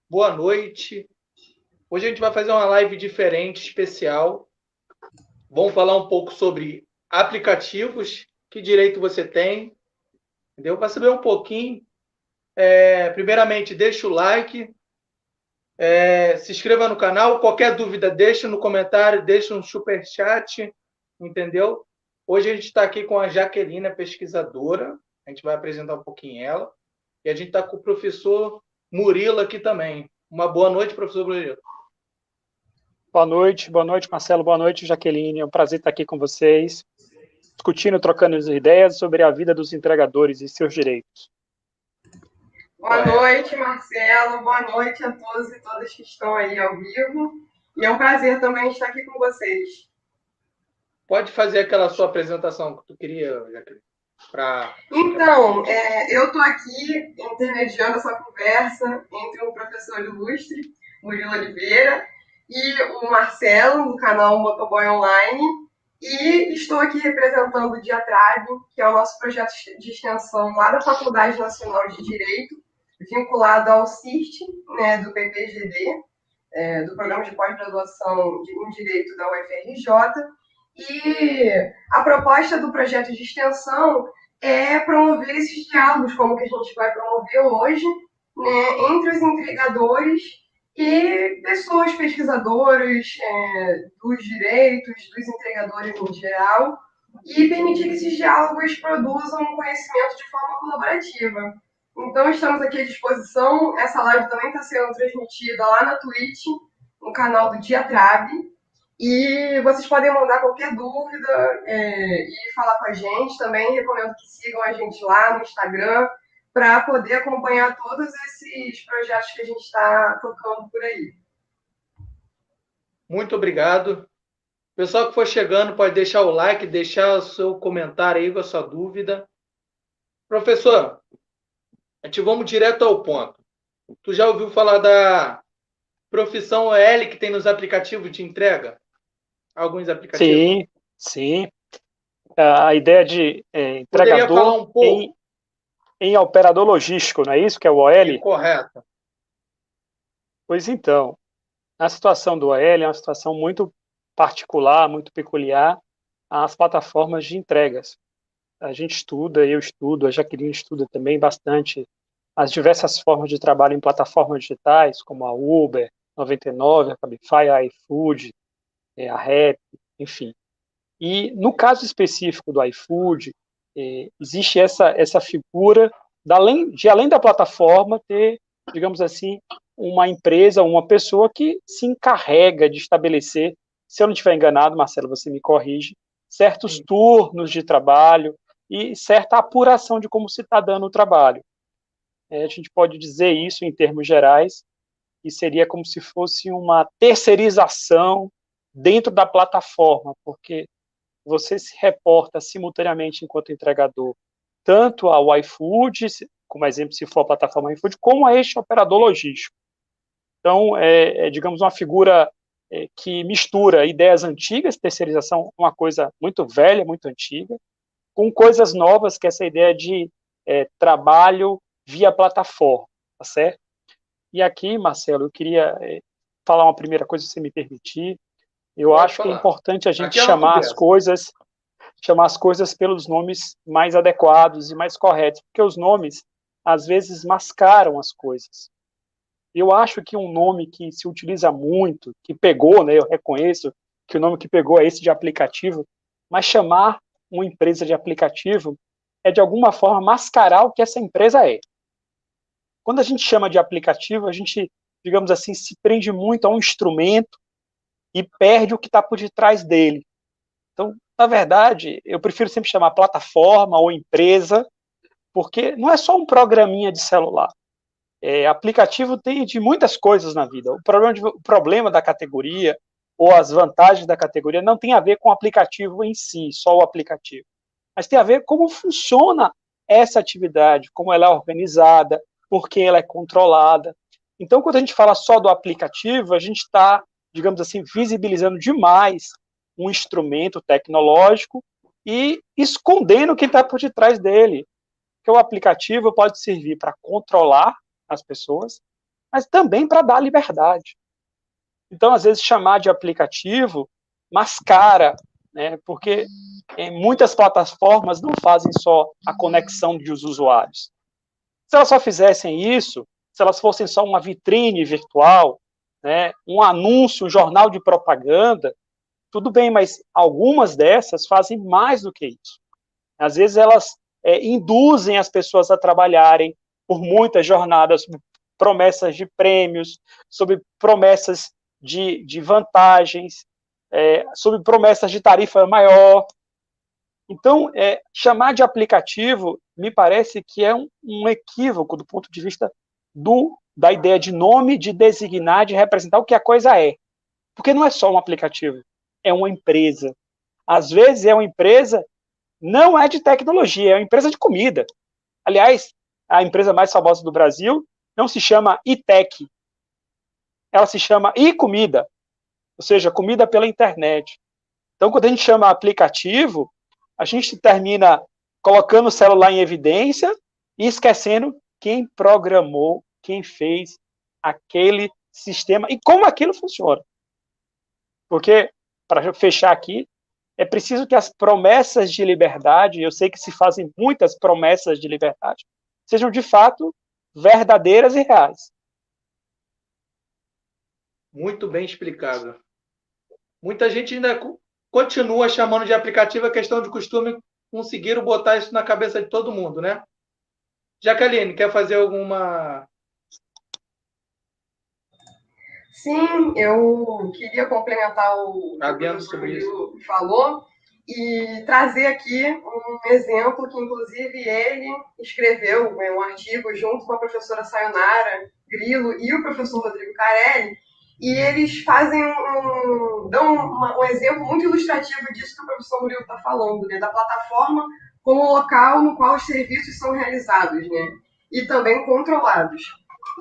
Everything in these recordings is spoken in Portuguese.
boa noite. Hoje a gente vai fazer uma live diferente, especial. Vamos falar um pouco sobre aplicativos, que direito você tem, entendeu? Para saber um pouquinho, primeiramente, deixa o like, se inscreva no canal. Qualquer dúvida, deixa no comentário, deixa um super chat, entendeu? Hoje a gente está aqui com a Jaqueline, a pesquisadora. A gente vai apresentar um pouquinho ela. E a gente está com o professor Murilo aqui também. Uma boa noite, professor Murilo. Boa noite, Marcelo, boa noite, Jaqueline. É um prazer estar aqui com vocês, discutindo, trocando ideias sobre a vida dos entregadores e seus direitos. Boa noite, Marcelo. Boa noite a todos e todas que estão aí ao vivo. E é um prazer também estar aqui com vocês. Pode fazer aquela sua apresentação que tu queria, Jaqueline. Então, eu estou aqui intermediando essa conversa entre o professor ilustre, Murilo Oliveira, e o Marcelo, do canal Motoboy Online. E estou aqui representando o Diatrab, que é o nosso projeto de extensão lá da Faculdade Nacional de Direito, vinculado ao CIST, né, do PPGD, do Programa de Pós-Graduação em Direito da UFRJ. E a proposta do projeto de extensão é promover esses diálogos, como que a gente vai promover hoje, né, entre os entregadores e pessoas pesquisadoras dos direitos, dos entregadores em geral, e permitir que esses diálogos produzam um conhecimento de forma colaborativa. Então, estamos aqui à disposição. Essa live também está sendo transmitida lá na Twitch, no canal do Diatrab. E vocês podem mandar qualquer dúvida e falar com a gente. Também recomendo que sigam a gente lá no Instagram para poder acompanhar todos esses projetos que a gente está tocando por aí. Muito obrigado. Pessoal que for chegando, pode deixar o like, deixar o seu comentário aí com a sua dúvida. Professor, a gente vamos direto ao ponto. Tu já ouviu falar da profissão OL que tem nos aplicativos de entrega? Alguns aplicativos? Sim. A ideia de Poderia falar entregador um pouco? em operador logístico, não é isso que é o OL? Correto. Pois então, a situação do OL é uma situação muito particular, muito peculiar às plataformas de entregas. A gente estuda, eu estudo, a Jaqueline estuda também bastante as diversas formas de trabalho em plataformas digitais, como a Uber, 99, a Cabify, a iFood, a Rappi, enfim. E no caso específico do iFood, existe essa figura de além da plataforma ter, digamos assim, uma empresa, uma pessoa que se encarrega de estabelecer, se eu não estiver enganado, Marcelo, você me corrige, certos turnos de trabalho e certa apuração de como se está dando o trabalho. A gente pode dizer isso em termos gerais, que seria como se fosse uma terceirização dentro da plataforma, porque você se reporta simultaneamente enquanto entregador, tanto ao iFood, como exemplo, se for a plataforma iFood, como a este operador logístico. Então, digamos, uma figura que mistura ideias antigas, terceirização, uma coisa muito velha, muito antiga, com coisas novas, que é essa ideia de trabalho via plataforma, tá certo? E aqui, Marcelo, eu queria falar uma primeira coisa, se você me permitir. Eu acho que é importante a gente chamar as coisas pelos nomes mais adequados e mais corretos, porque os nomes, às vezes, mascaram as coisas. Eu acho que um nome que se utiliza muito, que pegou, né, eu reconheço que o nome que pegou é esse de aplicativo, mas chamar uma empresa de aplicativo é, de alguma forma, mascarar o que essa empresa é. Quando a gente chama de aplicativo, a gente, digamos assim, se prende muito a um instrumento e perde o que está por detrás dele. Então, na verdade, eu prefiro sempre chamar plataforma ou empresa, porque não é só um programinha de celular. Aplicativo tem de muitas coisas na vida. O problema da categoria ou as vantagens da categoria não tem a ver com o aplicativo em si, só o aplicativo, mas tem a ver como funciona essa atividade, como ela é organizada, por que ela é controlada. Então, quando a gente fala só do aplicativo, a gente está, digamos assim, visibilizando demais um instrumento tecnológico e escondendo quem está por detrás dele. Porque o aplicativo pode servir para controlar as pessoas, mas também para dar liberdade. Então, às vezes, chamar de aplicativo mascara, né? Porque muitas plataformas não fazem só a conexão dos usuários. Se elas só fizessem isso, se elas fossem só uma vitrine virtual, né, um anúncio, um jornal de propaganda, tudo bem, mas algumas dessas fazem mais do que isso. Às vezes elas induzem as pessoas a trabalharem por muitas jornadas, sob promessas de prêmios, sob promessas de vantagens, sob promessas de tarifa maior. Então, chamar de aplicativo me parece que é um equívoco do ponto de vista da ideia de nome, de designar, de representar o que a coisa é. Porque não é só um aplicativo, é uma empresa. Às vezes é uma empresa, não é de tecnologia, é uma empresa de comida. Aliás, a empresa mais famosa do Brasil não se chama iTech, ela se chama iComida, ou seja, comida pela internet. Então, quando a gente chama aplicativo, a gente termina colocando o celular em evidência e esquecendo quem programou, quem fez aquele sistema e como aquilo funciona. Porque, para fechar aqui, é preciso que as promessas de liberdade, eu sei que se fazem muitas promessas de liberdade, sejam de fato verdadeiras e reais. Muito bem explicado. Muita gente ainda continua chamando de aplicativo, a questão de costume, conseguiram botar isso na cabeça de todo mundo, né? Jaqueline, quer fazer alguma... Sim, eu queria complementar o que o adendo professor sobre isso? Murilo falou e trazer aqui um exemplo que, inclusive, ele escreveu um artigo junto com a professora Sayonara Grillo e o professor Rodrigo Carelli, e eles dão um exemplo muito ilustrativo disso que o professor Murilo está falando, né, da plataforma como local no qual os serviços são realizados, né, e também controlados.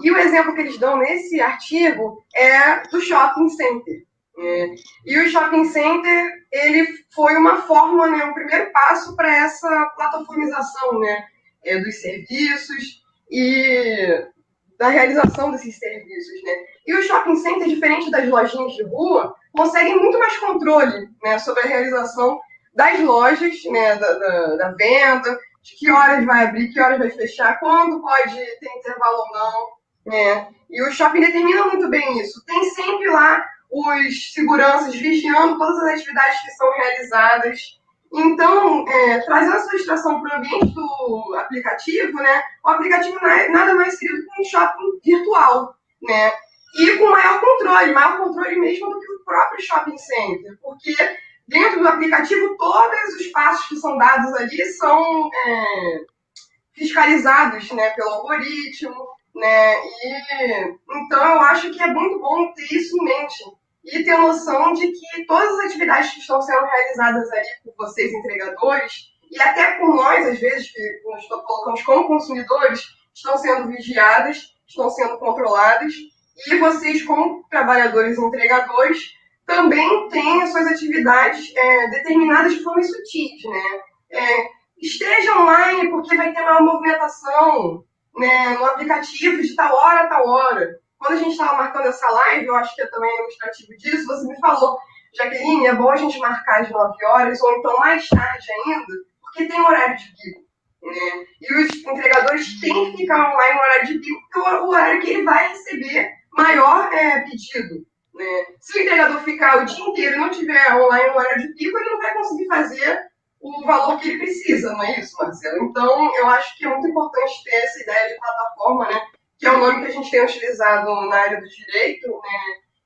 E o exemplo que eles dão nesse artigo é do shopping center. E o shopping center, ele foi uma forma, né, um primeiro passo para essa plataformização, né, dos serviços e da realização desses serviços, né. E o shopping center, diferente das lojinhas de rua, conseguem muito mais controle, né, sobre a realização das lojas, né, da venda, de que horas vai abrir, que horas vai fechar, quando pode ter intervalo ou não. E o shopping determina muito bem isso. Tem sempre lá os seguranças vigiando todas as atividades que são realizadas. Então, trazendo essa ilustração para o ambiente do aplicativo, né, o aplicativo nada mais seria do que um shopping virtual, né, e com maior controle mesmo do que o próprio shopping center, porque dentro do aplicativo todos os passos que são dados ali são fiscalizados, né, pelo algoritmo, né, e então eu acho que é muito bom ter isso em mente e ter noção de que todas as atividades que estão sendo realizadas ali por vocês, entregadores, e até por nós, às vezes, que nos colocamos como consumidores, estão sendo vigiadas, estão sendo controladas, e vocês, como trabalhadores e entregadores, também têm as suas atividades determinadas de forma sutis, né? Esteja online, porque vai ter uma movimentação, né, no aplicativo de tal hora a tal hora. Quando a gente estava marcando essa live, eu acho que é também ilustrativo disso, você me falou, Jaqueline, é bom a gente marcar às 9 horas, ou então mais tarde ainda, porque tem horário de pico. Né? E os entregadores têm que ficar online no horário de pico, porque é o horário que ele vai receber maior pedido. Né? Se o entregador ficar o dia inteiro e não tiver online no horário de pico, ele não vai conseguir fazer o valor que ele precisa, não é isso, Marcelo? Então, eu acho que é muito importante ter essa ideia de plataforma, né? Que é um nome que a gente tem utilizado na área do direito, né?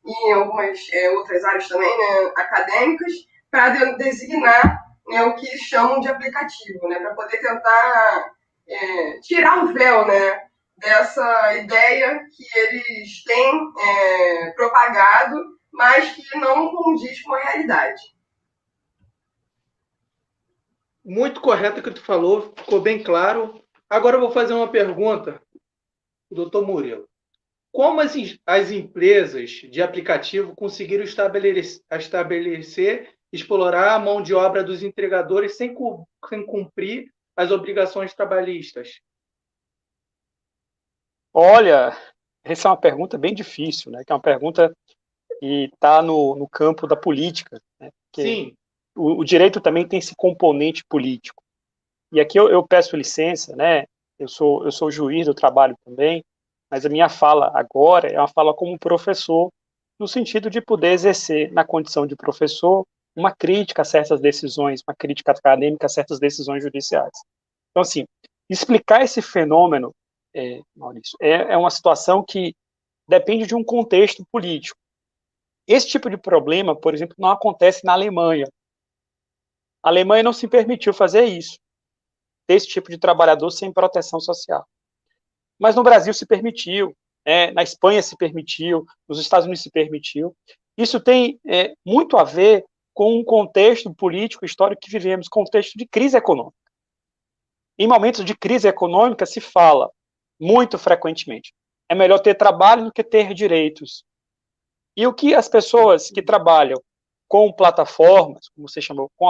E em algumas outras áreas também, né? Acadêmicas, para designar, né, o que eles chamam de aplicativo, né? Para poder tentar tirar o véu, né, dessa ideia que eles têm propagado, mas que não condiz com a realidade. Muito correto o que tu falou, ficou bem claro. Agora eu vou fazer uma pergunta para o doutor Murilo. Como as empresas de aplicativo conseguiram estabelecer, explorar a mão de obra dos entregadores sem cumprir as obrigações trabalhistas? Olha, essa é uma pergunta bem difícil, né? Que é uma pergunta que está no campo da política, né? Porque Sim, o direito também tem esse componente político. E aqui eu peço licença, né? Eu sou juiz do trabalho também, mas a minha fala agora é uma fala como professor, no sentido de poder exercer, na condição de professor, uma crítica a certas decisões, uma crítica acadêmica a certas decisões judiciais. Então, assim, explicar esse fenômeno, Maurício, é uma situação que depende de um contexto político. Esse tipo de problema, por exemplo, não acontece na Alemanha. A Alemanha não se permitiu fazer isso, ter esse tipo de trabalhador sem proteção social. Mas no Brasil se permitiu, na Espanha se permitiu, nos Estados Unidos se permitiu. Isso tem muito a ver com um contexto político histórico que vivemos, contexto de crise econômica. Em momentos de crise econômica se fala muito frequentemente, é melhor ter trabalho do que ter direitos. E o que as pessoas que trabalham com plataformas, como você chamou, com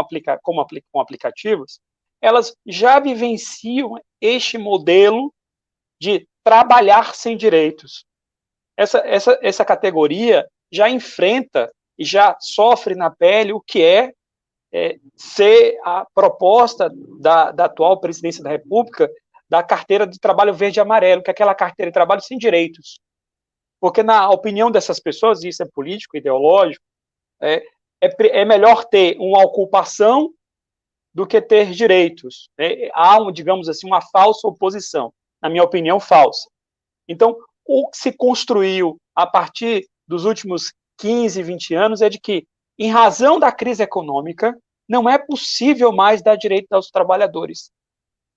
aplicativos, elas já vivenciam este modelo de trabalhar sem direitos. Essa categoria já enfrenta e já sofre na pele o que ser a proposta da atual presidência da República da carteira de trabalho verde e amarelo, que é aquela carteira de trabalho sem direitos. Porque, na opinião dessas pessoas, e isso é político, ideológico, é melhor ter uma ocupação do que ter direitos. Há, digamos assim, uma falsa oposição, na minha opinião, falsa. Então, o que se construiu a partir dos últimos 15, 20 anos é de que, em razão da crise econômica, não é possível mais dar direito aos trabalhadores.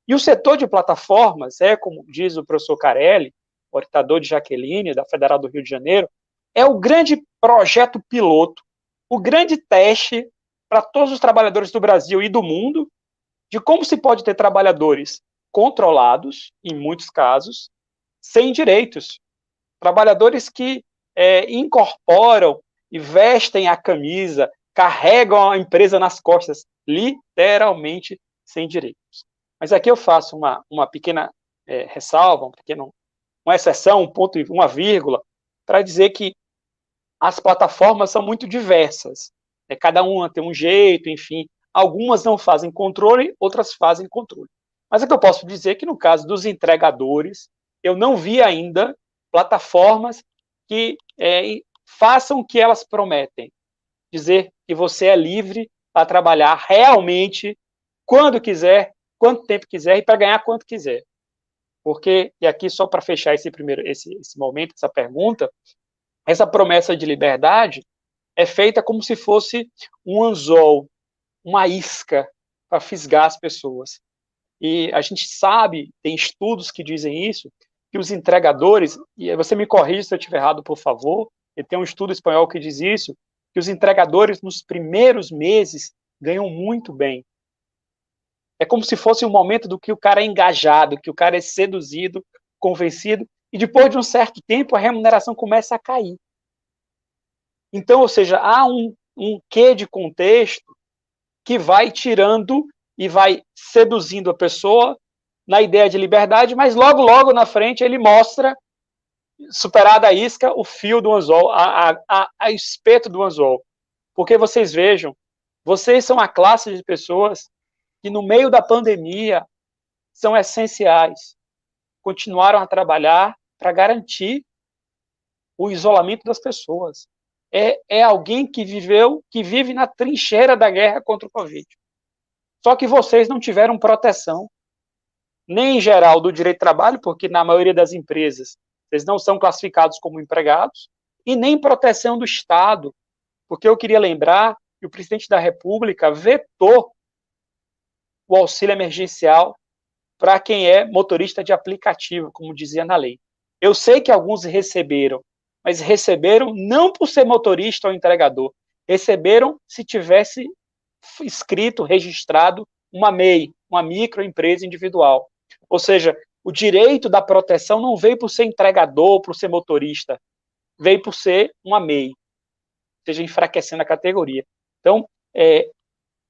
E o setor de plataformas, como diz o professor Carelli, orientador de Jaqueline, da Federal do Rio de Janeiro, é o grande projeto piloto, o grande teste para todos os trabalhadores do Brasil e do mundo, de como se pode ter trabalhadores controlados, em muitos casos, sem direitos. Trabalhadores que incorporam e vestem a camisa, carregam a empresa nas costas, literalmente sem direitos. Mas aqui eu faço uma pequena ressalva, uma exceção, um ponto, uma vírgula, para dizer que as plataformas são muito diversas. Cada uma tem um jeito, enfim. Algumas não fazem controle, outras fazem controle. Mas é que eu posso dizer que, no caso dos entregadores, eu não vi ainda plataformas que façam o que elas prometem. Dizer que você é livre para trabalhar realmente quando quiser, quanto tempo quiser e para ganhar quanto quiser. Porque, e aqui só para fechar esse momento, essa pergunta, essa promessa de liberdade é feita como se fosse um anzol, uma isca para fisgar as pessoas. E a gente sabe, tem estudos que dizem isso, que os entregadores, e você me corrija se eu estiver errado, por favor, e tem um estudo espanhol que diz isso, que os entregadores nos primeiros meses ganham muito bem. É como se fosse um momento do que o cara é engajado, que o cara é seduzido, convencido, e depois de um certo tempo a remuneração começa a cair. Então, ou seja, há um quê de contexto que vai tirando e vai seduzindo a pessoa na ideia de liberdade, mas logo na frente ele mostra, superada a isca, o fio do anzol, a espeto do anzol. Porque vocês vejam, vocês são a classe de pessoas que no meio da pandemia são essenciais, continuaram a trabalhar para garantir o isolamento das pessoas. É alguém que vive na trincheira da guerra contra o Covid. Só que vocês não tiveram proteção, nem em geral do direito de trabalho, porque na maioria das empresas vocês não são classificados como empregados, e nem proteção do Estado, porque eu queria lembrar que o presidente da República vetou o auxílio emergencial para quem é motorista de aplicativo, como dizia na lei. Eu sei que alguns receberam, mas receberam não por ser motorista ou entregador, receberam se tivesse escrito, registrado uma MEI, uma microempresa individual. Ou seja, o direito da proteção não veio por ser entregador, por ser motorista, veio por ser uma MEI, ou seja, enfraquecendo a categoria. Então,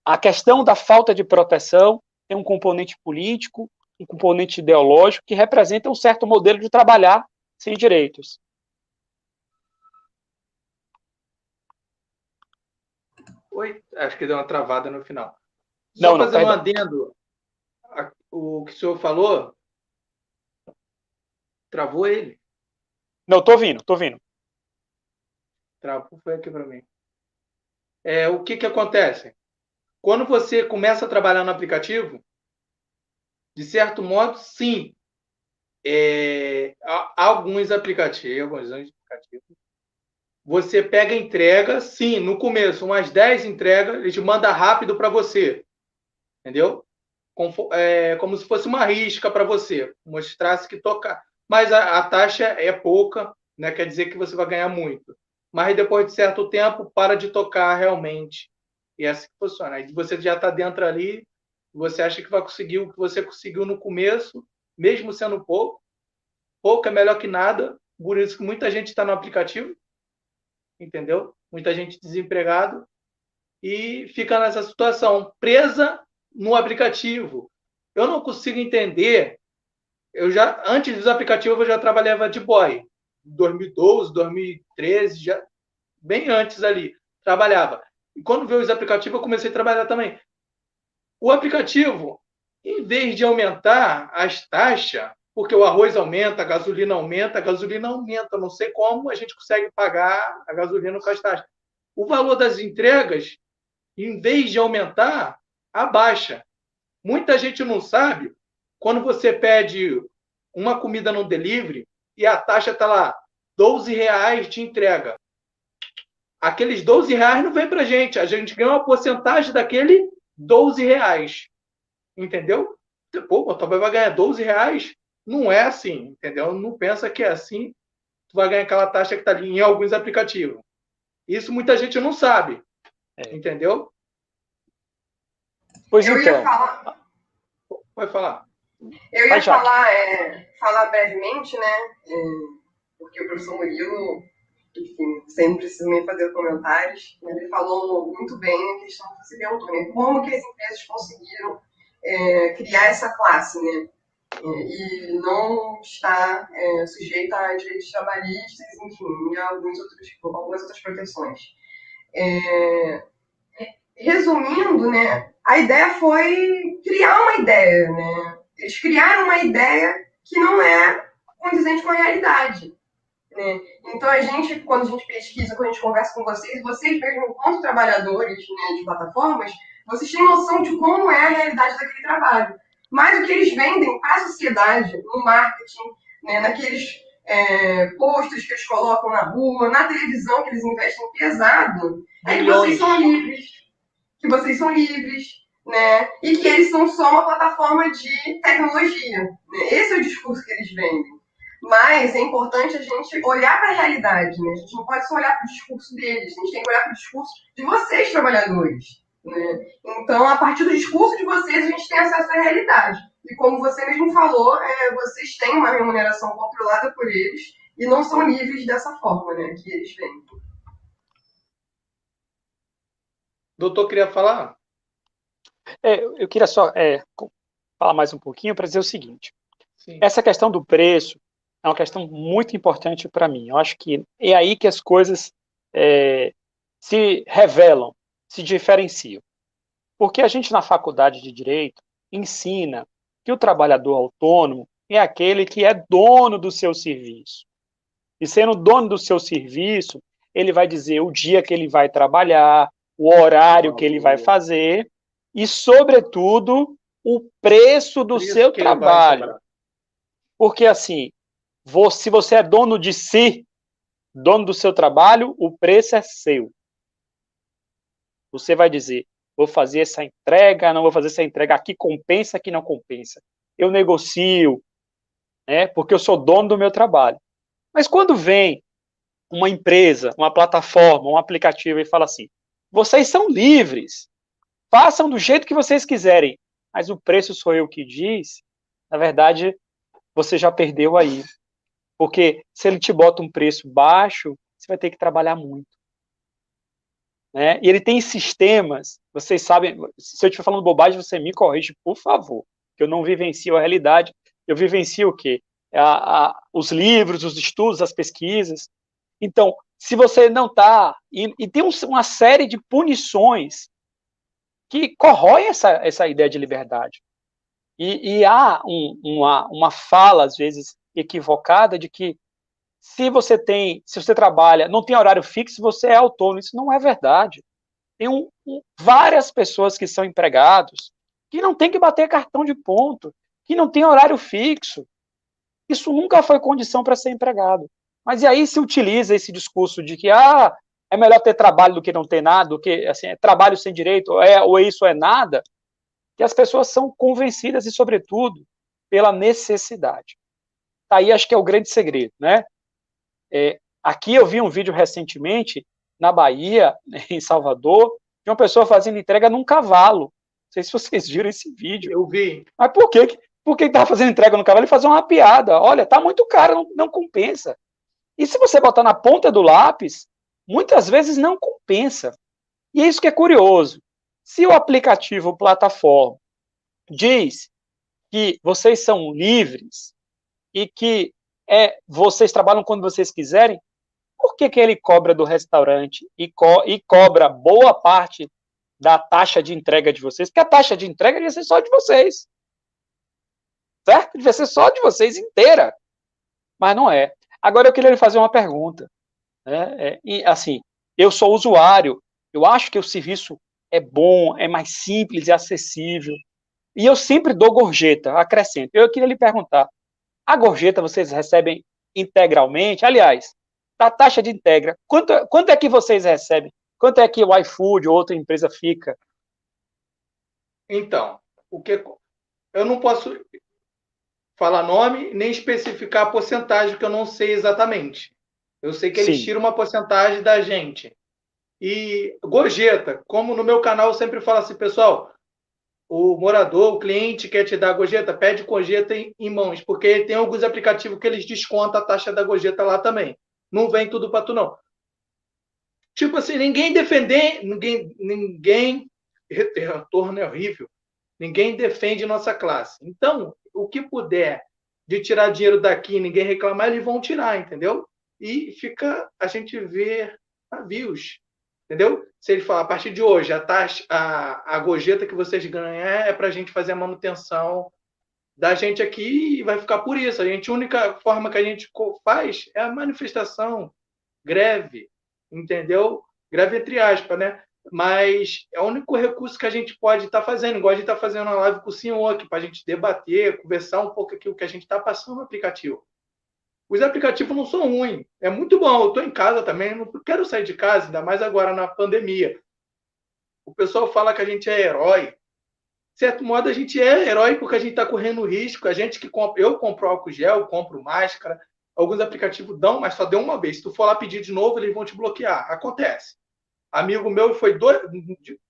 a questão da falta de proteção tem um componente político, um componente ideológico que representa um certo modelo de trabalhar sem direitos. Oi, acho que deu uma travada no final. Não, Só não, fazendo um perdão. adendo, o que o senhor falou, travou ele. Não, tô ouvindo, tô ouvindo. Travou, foi aqui para mim. O que acontece? Quando você começa a trabalhar no aplicativo, de certo modo, sim, há alguns aplicativos, você pega entrega, sim, no começo, umas 10 entregas, ele te manda rápido para você, entendeu? Como se fosse uma risca para você, mostrasse que toca. Mas a taxa é pouca, né? Quer dizer que você vai ganhar muito. Mas depois de certo tempo, para de tocar realmente. E é assim que funciona. Aí você já está dentro ali, você acha que vai conseguir o que você conseguiu no começo, mesmo sendo pouco. Pouco é melhor que nada, por isso que muita gente está no aplicativo, entendeu? Muita gente desempregado e fica nessa situação, presa no aplicativo. Eu não consigo entender. Antes dos aplicativos, eu já trabalhava de boy. 2012, 2013, já, bem antes ali, trabalhava. E quando veio os aplicativos, eu comecei a trabalhar também. O aplicativo, em vez de aumentar as taxas, porque o arroz aumenta, a gasolina aumenta, não sei como a gente consegue pagar a gasolina com as taxas. O valor das entregas, em vez de aumentar, abaixa. Muita gente não sabe, quando você pede uma comida no delivery e a taxa está lá, R$ 12 de entrega. Aqueles R$ 12 não vem para a gente ganha uma porcentagem daquele R$ 12. Entendeu? Pô, talvez vai ganhar R$ 12. Não é assim, entendeu? Não pensa que é assim, tu vai ganhar aquela taxa que está ali em alguns aplicativos. Isso muita gente não sabe, entendeu? Pois Eu ia então, falar, Pode falar. eu vai, ia Jaque. falar brevemente, né? Porque o professor Murilo, enfim, sempre precisa nem fazer comentários. Ele falou muito bem a questão que você perguntou, né? Como que as empresas conseguiram criar essa classe, né? E não está sujeita a direitos trabalhistas, enfim, e a algumas outras proteções. Resumindo, né, a ideia foi criar uma ideia, né? Eles criaram uma ideia que não é condizente com a realidade, né? Então quando a gente pesquisa, quando a gente conversa com vocês mesmo, enquanto trabalhadores, né, de plataformas, vocês têm noção de como é a realidade daquele trabalho. Mas o que eles vendem para a sociedade, no marketing, né, naqueles posters que eles colocam na rua, na televisão que eles investem pesado, é que vocês são livres, né? E que eles são só uma plataforma de tecnologia. Né? Esse é o discurso que eles vendem. Mas é importante a gente olhar para a realidade, né? A gente não pode só olhar para o discurso deles, a gente tem que olhar para o discurso de vocês, trabalhadores. Né? Então, a partir do discurso de vocês, a gente tem acesso à realidade. E como você mesmo falou, vocês têm uma remuneração controlada por eles e não são livres dessa forma, né? Que eles vendem. Doutor, queria falar? Eu queria só falar mais um pouquinho para dizer o seguinte. Sim. Essa questão do preço é uma questão muito importante para mim. Eu acho que é aí que as coisas se revelam, se diferenciam. Porque a gente, na faculdade de Direito, ensina que o trabalhador autônomo é aquele que é dono do seu serviço. E sendo dono do seu serviço, ele vai dizer o dia que ele vai trabalhar, o horário que ele vai fazer e, sobretudo, o preço do seu trabalho. Porque, assim, se você é dono de si, dono do seu trabalho, o preço é seu. Você vai dizer, vou fazer essa entrega, não vou fazer essa entrega, aqui compensa, aqui não compensa. Eu negocio, né, porque eu sou dono do meu trabalho. Mas quando vem uma empresa, uma plataforma, um aplicativo e fala assim, vocês são livres, façam do jeito que vocês quiserem, mas o preço sou eu que diz, na verdade, você já perdeu aí. Porque se ele te bota um preço baixo, você vai ter que trabalhar muito. Né? E ele tem sistemas, vocês sabem, se eu estiver falando bobagem, você me corrige, por favor, que eu não vivencio a realidade, eu vivencio o quê? os livros, os estudos, as pesquisas. Então, se você não está... E tem uma série de punições que corroem essa ideia de liberdade. E há uma fala, às vezes, equivocada de que se você trabalha, não tem horário fixo, você é autônomo. Isso não é verdade. Tem várias pessoas que são empregados que não tem que bater cartão de ponto, que não tem horário fixo. Isso nunca foi condição para ser empregado. Mas e aí se utiliza esse discurso de que é melhor ter trabalho do que não ter nada, do que assim, é trabalho sem direito, ou isso é nada, que as pessoas são convencidas e, sobretudo, pela necessidade. Aí acho que é o grande segredo, né? Aqui eu vi um vídeo recentemente, na Bahia, em Salvador, de uma pessoa fazendo entrega num cavalo. Não sei se vocês viram esse vídeo. Eu vi. Mas por que estava fazendo entrega no cavalo? Ele fazia uma piada. Olha, tá muito caro, não compensa. E se você botar na ponta do lápis, muitas vezes não compensa. E é isso que é curioso. Se o aplicativo, plataforma, diz que vocês são livres e que vocês trabalham quando vocês quiserem, por que ele cobra do restaurante e cobra boa parte da taxa de entrega de vocês? Porque a taxa de entrega devia ser só de vocês. Certo? Devia ser só de vocês inteira. Mas não é. Agora eu queria lhe fazer uma pergunta. Né? Assim, eu sou usuário, eu acho que o serviço é bom, é mais simples e acessível. E eu sempre dou gorjeta, acrescento. Eu queria lhe perguntar, a gorjeta vocês recebem integralmente? Aliás, a taxa de integra, quanto é que vocês recebem? Quanto é que o iFood ou outra empresa fica? Então, eu não posso falar nome nem especificar a porcentagem, que eu não sei exatamente. Eu sei que eles tiram uma porcentagem da gente. E gorjeta, como no meu canal eu sempre falo assim, pessoal, o morador, o cliente quer te dar gorjeta, pede gorjeta em mãos, porque tem alguns aplicativos que eles descontam a taxa da gorjeta lá também. Não vem tudo para tu, não. Tipo assim, ninguém, retorno é horrível, ninguém defende nossa classe. Então, o que puder de tirar dinheiro daqui, ninguém reclamar, eles vão tirar, entendeu? E a gente vê navios, entendeu? Se ele falar, a partir de hoje, a gorjeta que vocês ganham é para a gente fazer a manutenção da gente aqui e vai ficar por isso. A única forma que a gente faz é a manifestação, greve, entendeu? Greve entre aspas, né? Mas é o único recurso que a gente pode estar fazendo, igual a gente está fazendo uma live com o senhor aqui, para a gente debater, conversar um pouco aqui o que a gente está passando no aplicativo. Os aplicativos não são ruins, é muito bom. Eu estou em casa também, não quero sair de casa, ainda mais agora na pandemia. O pessoal fala que a gente é herói. De certo modo, a gente é herói porque a gente está correndo risco. A gente que compra, eu compro álcool gel, compro máscara. Alguns aplicativos dão, mas só deu uma vez. Se tu for lá pedir de novo, eles vão te bloquear. Acontece. Amigo meu foi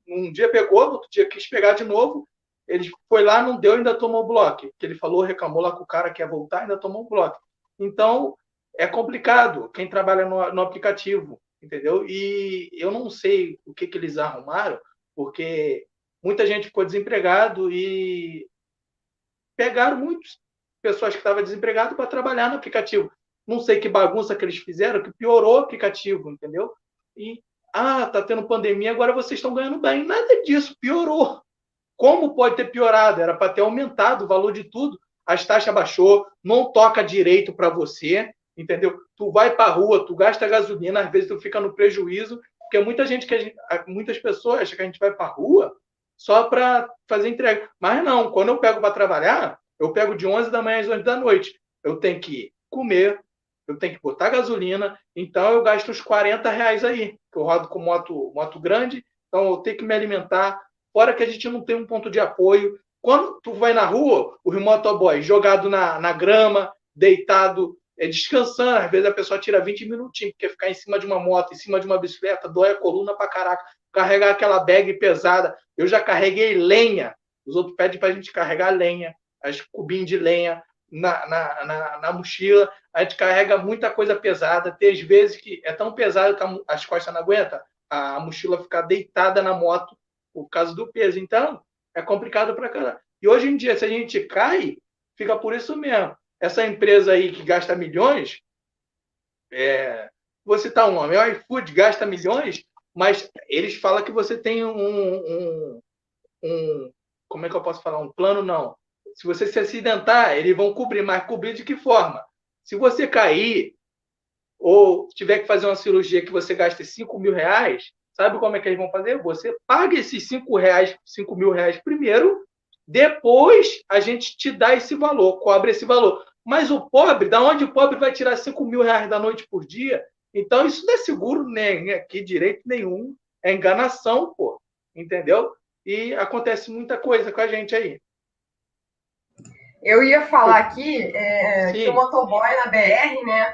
um dia pegou, no outro dia quis pegar de novo. Ele foi lá, não deu, ainda tomou bloco. Que ele falou, reclamou lá com o cara que ia voltar, ainda tomou bloco. Então, é complicado quem trabalha no aplicativo, entendeu? E eu não sei o que eles arrumaram, porque muita gente ficou desempregado e pegaram muitas pessoas que estavam desempregadas para trabalhar no aplicativo. Não sei que bagunça que eles fizeram, que piorou o aplicativo, entendeu? E, tá tendo pandemia, agora vocês estão ganhando bem. Nada disso, piorou. Como pode ter piorado? Era para ter aumentado o valor de tudo. As taxas baixou, não toca direito para você, entendeu? Tu vai para a rua, tu gasta gasolina, às vezes tu fica no prejuízo, porque muitas pessoas acham que a gente vai para a rua só para fazer entrega. Mas não, quando eu pego para trabalhar, eu pego de 11 da manhã às 11 da noite. Eu tenho que comer, eu tenho que botar gasolina, então eu gasto uns R$ 40 aí, que eu rodo com moto grande, então eu tenho que me alimentar, fora que a gente não tem um ponto de apoio. Quando tu vai na rua, o motoboy jogado na grama, deitado, descansando, às vezes a pessoa tira 20 minutinhos, porque ficar em cima de uma moto, em cima de uma bicicleta, dói a coluna pra caraca. Carregar aquela bag pesada. Eu já carreguei lenha. Os outros pedem pra gente carregar lenha, as cubinhos de lenha na mochila. A gente carrega muita coisa pesada. Tem às vezes que é tão pesado que as costas não aguentam, a mochila ficar deitada na moto por causa do peso. Então, é complicado pra caralho. E hoje em dia, se a gente cai, fica por isso mesmo. essa empresa aí que gasta milhões, vou citar um nome, o iFood gasta milhões, mas eles falam que você tem como é que eu posso falar? Um plano, não. Se você se acidentar, eles vão cobrir, mas cobrir de que forma? Se você cair ou tiver que fazer uma cirurgia que você gaste 5 mil reais, sabe como é que eles vão fazer? Você paga esses 5 mil reais primeiro, depois a gente te dá esse valor, cobre esse valor. Mas o pobre, da onde o pobre vai tirar 5 mil reais da noite por dia? Então isso não é seguro nem aqui, direito nenhum, é enganação, pô, entendeu? E acontece muita coisa com a gente aí. Eu ia falar aqui que o motoboy na BR, né,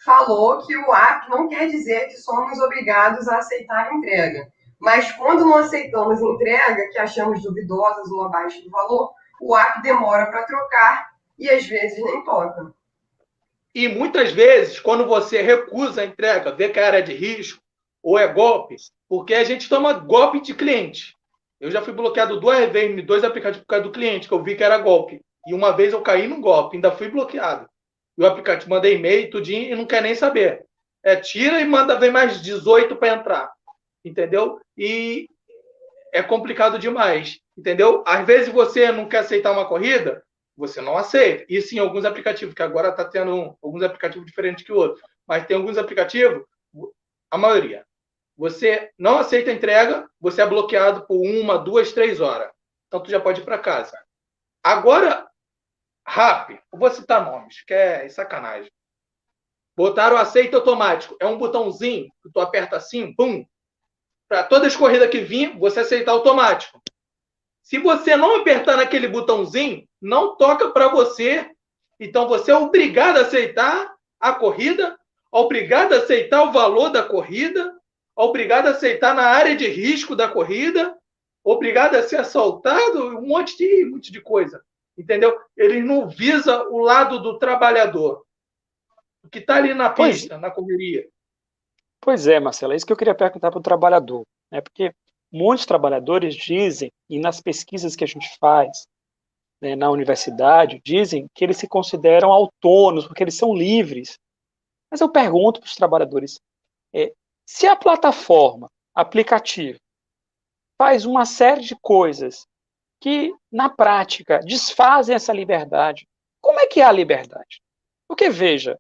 falou que o app não quer dizer que somos obrigados a aceitar a entrega. Mas quando não aceitamos entrega, que achamos duvidosas ou abaixo do valor, o app demora para trocar e às vezes nem toca. E muitas vezes, quando você recusa a entrega, vê que é área de risco ou é golpe, porque a gente toma golpe de cliente. Eu já fui bloqueado 2 vezes em 2 aplicativos por causa do cliente, que eu vi que era golpe. E uma vez eu caí num golpe, ainda fui bloqueado. E o aplicativo mandei e-mail, tudinho, e não quer nem saber. Tira e manda ver mais 18 para entrar. Entendeu? E é complicado demais. Entendeu? Às vezes você não quer aceitar uma corrida, você não aceita. Isso em alguns aplicativos, que agora está tendo alguns aplicativos diferentes que outros. Mas tem alguns aplicativos, a maioria. Você não aceita a entrega, você é bloqueado por 1, 2, 3 horas. Então tu já pode ir para casa. Agora, Rappi, eu vou citar nomes, que é sacanagem. Botaram o aceito automático. É um botãozinho que tu aperta assim, pum. Para todas as corridas que vir, você aceitar automático. Se você não apertar naquele botãozinho, não toca para você. Então você é obrigado a aceitar a corrida, obrigado a aceitar o valor da corrida, obrigado a aceitar na área de risco da corrida, obrigado a ser assaltado, um monte de coisa. Entendeu? Ele não visa o lado do trabalhador, o que está ali na pista, na correria. Pois é, Marcelo, é isso que eu queria perguntar para o trabalhador, né? Porque muitos trabalhadores dizem, e nas pesquisas que a gente faz, né, na universidade, dizem que eles se consideram autônomos, porque eles são livres. Mas eu pergunto para os trabalhadores, se a plataforma, aplicativo, faz uma série de coisas que, na prática, desfazem essa liberdade, como é que é a liberdade? Porque, veja,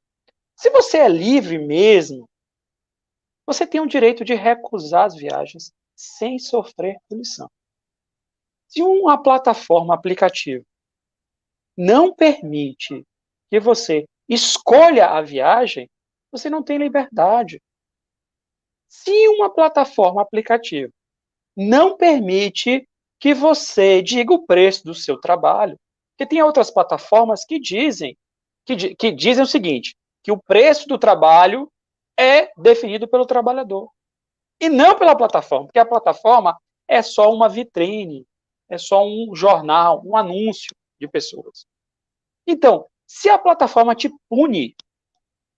se você é livre mesmo, você tem o direito de recusar as viagens sem sofrer punição. Se uma plataforma aplicativo não permite que você escolha a viagem, você não tem liberdade. Se uma plataforma aplicativa não permite que você diga o preço do seu trabalho, porque tem outras plataformas que dizem o seguinte, que o preço do trabalho é definido pelo trabalhador e não pela plataforma, porque a plataforma é só uma vitrine, é só um jornal, um anúncio de pessoas. Então, se a plataforma te pune,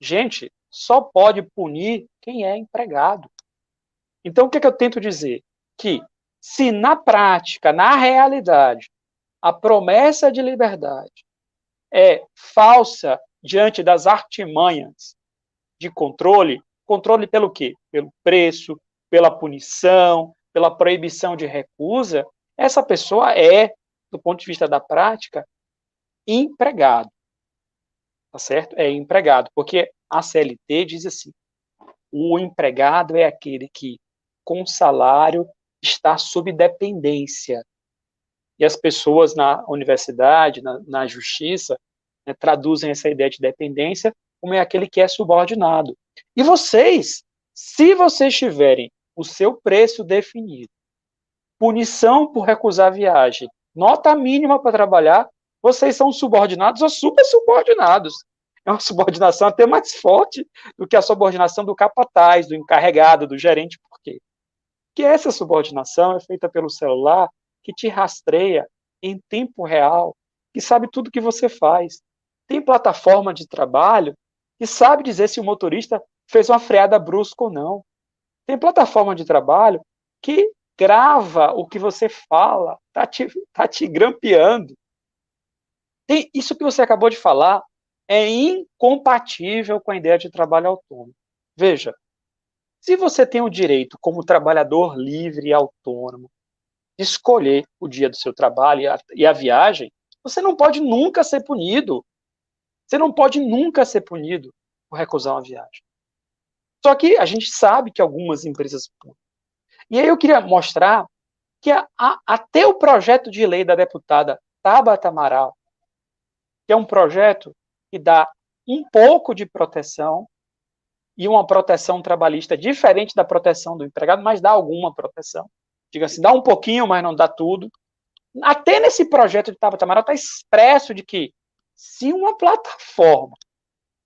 gente, só pode punir quem é empregado. Então, o que eu tento dizer? Que se na prática, na realidade, a promessa de liberdade é falsa diante das artimanhas de controle pelo quê? Pelo preço, pela punição, pela proibição de recusa, essa pessoa é, do ponto de vista da prática, empregado. Tá certo? É empregado, porque a CLT diz assim, o empregado é aquele que, com salário, está sob dependência. E as pessoas na universidade, na justiça, né, traduzem essa ideia de dependência como é aquele que é subordinado. E vocês, se vocês tiverem o seu preço definido, punição por recusar a viagem, nota mínima para trabalhar, vocês são subordinados ou super subordinados. É uma subordinação até mais forte do que a subordinação do capataz, do encarregado, do gerente. Por quê? Porque essa subordinação é feita pelo celular que te rastreia em tempo real, que sabe tudo que você faz. Tem plataforma de trabalho que sabe dizer se o motorista fez uma freada brusca ou não. Tem plataforma de trabalho que grava o que você fala, tá te grampeando. Tem isso que você acabou de falar, é incompatível com a ideia de trabalho autônomo. Veja, se você tem o direito, como trabalhador livre e autônomo, de escolher o dia do seu trabalho e a viagem, você não pode nunca ser punido. Você não pode nunca ser punido por recusar uma viagem. Só que a gente sabe que algumas empresas punem. E aí eu queria mostrar que até o projeto de lei da deputada Tabata Amaral, que é um projeto que dá um pouco de proteção, e uma proteção trabalhista diferente da proteção do empregado, mas dá alguma proteção. Diga assim, dá um pouquinho, mas não dá tudo. Até nesse projeto de Tabata Amaral está expresso de que se uma plataforma,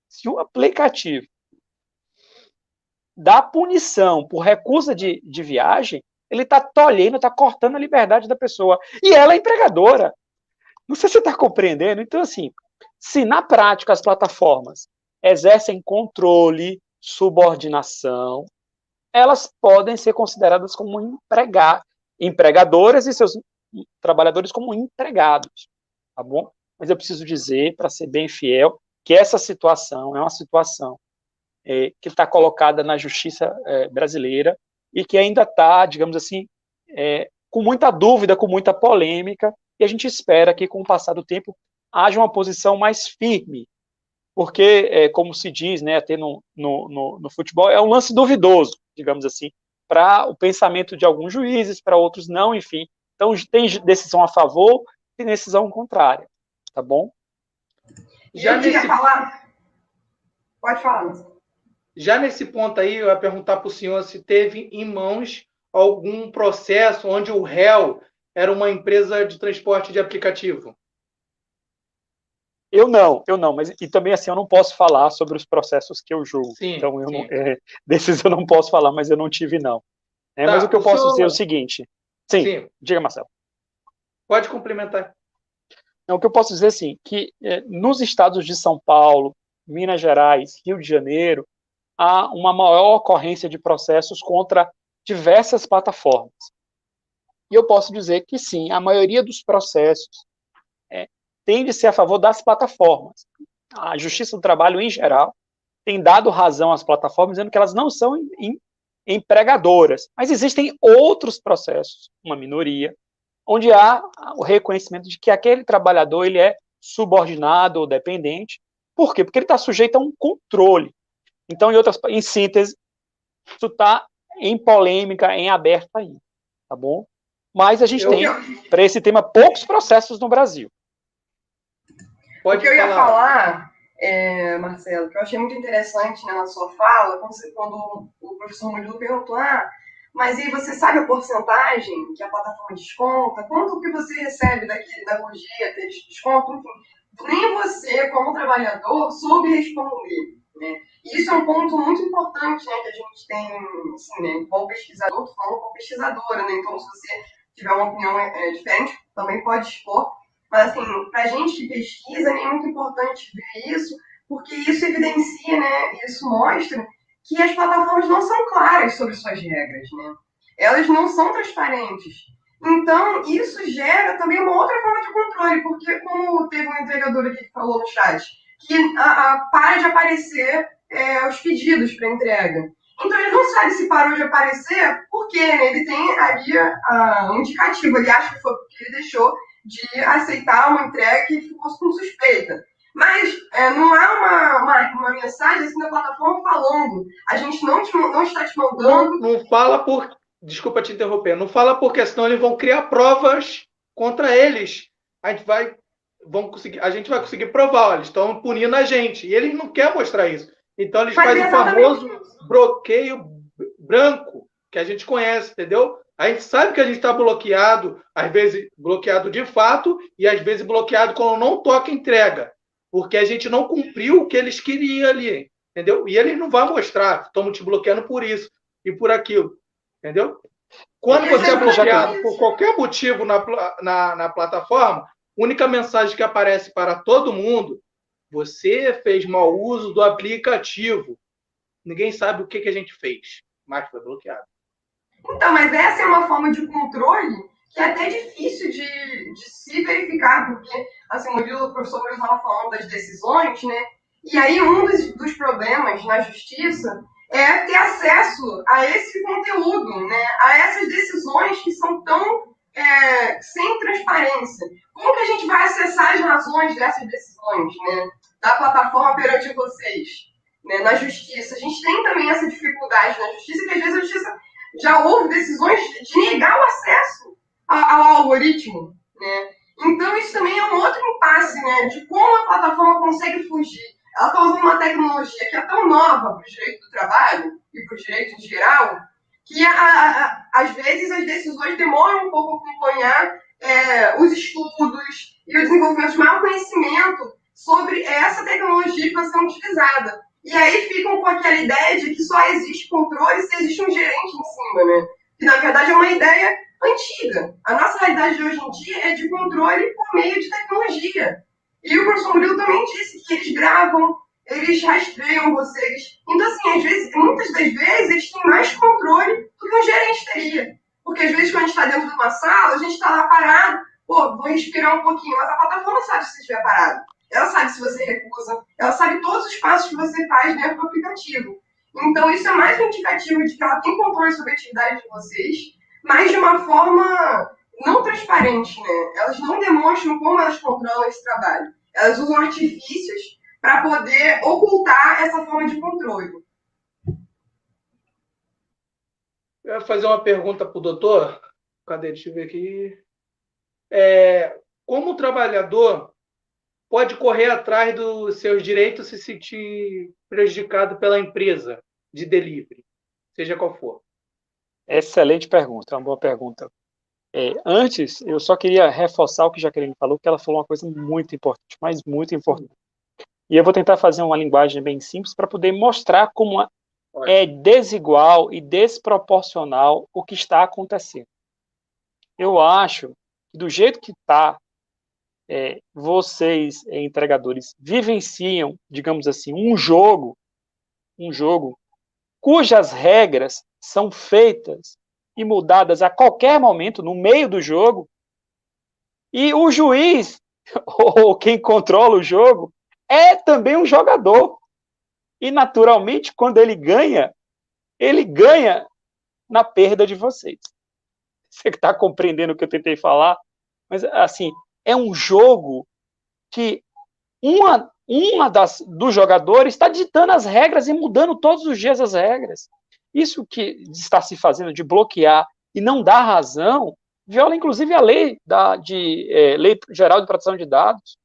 se um aplicativo dá punição por recusa de viagem, ele está tolhendo, está cortando a liberdade da pessoa. E ela é empregadora. Não sei se você está compreendendo. Então, assim, se na prática as plataformas exercem controle, subordinação, elas podem ser consideradas como empregadoras e seus trabalhadores como empregados, tá bom? Mas eu preciso dizer, para ser bem fiel, que essa situação é uma situação que está colocada na justiça brasileira e que ainda está, digamos assim, com muita dúvida, com muita polêmica, e a gente espera que, com o passar do tempo, haja uma posição mais firme, porque, como se diz, né, até no futebol, é um lance duvidoso, digamos assim, para o pensamento de alguns juízes, para outros não, enfim. Então, tem decisão a favor e decisão contrária, tá bom? Já nesse... falar? Pode falar. Já nesse ponto aí, eu ia perguntar para o senhor se teve em mãos algum processo onde o réu era uma empresa de transporte de aplicativo. Eu não, mas e também assim, eu não posso falar sobre os processos que eu julgo. Sim, então, desses eu não posso falar, mas eu não tive, não. Tá, mas o que eu posso dizer é o seguinte. Sim, diga, Marcelo. Pode complementar. Não, o que eu posso dizer, assim, que nos estados de São Paulo, Minas Gerais, Rio de Janeiro, há uma maior ocorrência de processos contra diversas plataformas. E eu posso dizer que, sim, a maioria dos processos tende a ser a favor das plataformas. A Justiça do Trabalho, em geral, tem dado razão às plataformas, dizendo que elas não são empregadoras. Mas existem outros processos, uma minoria, onde há o reconhecimento de que aquele trabalhador ele é subordinado ou dependente. Por quê? Porque ele está sujeito a um controle. Então, em síntese, isso está em polêmica, em aberto ainda. Tá bom? Mas a gente tem, para esse tema, poucos processos no Brasil. O que eu ia falar, Marcelo, que eu achei muito interessante, né, na sua fala, quando o professor Murilo perguntou, mas aí você sabe a porcentagem que a plataforma desconta? Quanto que você recebe da gorjeta, de desconto? Enfim, nem você, como trabalhador, soube responder, né? E isso é um ponto muito importante, né, que a gente tem, assim, né, como pesquisador, tô falando como pesquisadora, né? Então, se você tiver uma opinião diferente, também pode expor. Mas, assim, para a gente que pesquisa, é muito importante ver isso, porque isso evidencia, né, isso mostra que as plataformas não são claras sobre suas regras, né? Elas não são transparentes. Então, isso gera também uma outra forma de controle, porque, como teve um entregador aqui que falou no chat, que para de aparecer os pedidos para entrega. Então, ele não sabe se parou de aparecer, porque né, ele tem ali um indicativo. Ele acha que foi porque ele deixou de aceitar uma entrega que ficou com suspeita. Mas não há uma mensagem assim da plataforma falando. A gente não está te mandando. Não fala por. Desculpa te interromper. Não fala porque senão eles vão criar provas contra eles. A gente vai conseguir provar. Ó, eles estão punindo a gente. E eles não querem mostrar isso. Então eles fazem o famoso bloqueio branco que a gente conhece, entendeu? A gente sabe que a gente está bloqueado, às vezes bloqueado de fato, e às vezes bloqueado quando não toca entrega, porque a gente não cumpriu o que eles queriam ali, entendeu? E eles não vão mostrar, estamos te bloqueando por isso e por aquilo, entendeu? Quando você é bloqueado por qualquer motivo na plataforma, a única mensagem que aparece para todo mundo, você fez mau uso do aplicativo. Ninguém sabe o que a gente fez, mas foi bloqueado. Então, mas essa é uma forma de controle que é até difícil de se verificar, porque, assim, o professor Murilo estava falando das decisões, né? E aí um dos problemas na justiça é ter acesso a esse conteúdo, né? A essas decisões que são tão sem transparência. Como que a gente vai acessar as razões dessas decisões, né? Da plataforma perante vocês, né? Na justiça. A gente tem também essa dificuldade na justiça, que às vezes a justiça já houve decisões de negar o acesso ao algoritmo, né? Então isso também é um outro impasse, né? De como a plataforma consegue fugir. Ela está usando uma tecnologia que é tão nova para o direito do trabalho e para o direito em geral, que às vezes as decisões demoram um pouco a acompanhar os estudos e o desenvolvimento de maior conhecimento sobre essa tecnologia que está sendo utilizada. E aí ficam com aquela ideia de que só existe controle se existe um gerente em cima, né? Que na verdade é uma ideia antiga. A nossa realidade de hoje em dia é de controle por meio de tecnologia. E o professor Murilo também disse que eles gravam, eles rastreiam vocês. Então, assim, às vezes, muitas das vezes, eles têm mais controle do que um gerente teria. Porque às vezes, quando a gente está dentro de uma sala, a gente está lá parado, pô, vou respirar um pouquinho, mas a plataforma sabe se você estiver parado. Ela sabe se você recusa, ela sabe todos os passos que você faz dentro do aplicativo. Então, isso é mais um indicativo de que ela tem controle sobre a atividade de vocês, mas de uma forma não transparente, né? Elas não demonstram como elas controlam esse trabalho. Elas usam artifícios para poder ocultar essa forma de controle. Eu ia fazer uma pergunta para o doutor. Cadê? Deixa eu ver aqui. Como o trabalhador pode correr atrás dos seus direitos se sentir prejudicado pela empresa de delivery, seja qual for? Excelente pergunta, é uma boa pergunta. Antes, eu só queria reforçar o que a Jaqueline falou, que ela falou uma coisa muito importante, mas muito importante. E eu vou tentar fazer uma linguagem bem simples para poder mostrar como é desigual e desproporcional o que está acontecendo. Eu acho que do jeito que está, vocês, entregadores, vivenciam, digamos assim, um jogo cujas regras são feitas e mudadas a qualquer momento, no meio do jogo, e o juiz, ou quem controla o jogo, é também um jogador. E, naturalmente, quando ele ganha na perda de vocês. Você está compreendendo o que eu tentei falar? Mas, assim, é um jogo que uma dos jogadores está ditando as regras e mudando todos os dias as regras. Isso que está se fazendo de bloquear e não dar razão, viola inclusive a lei Lei Geral de Proteção de Dados,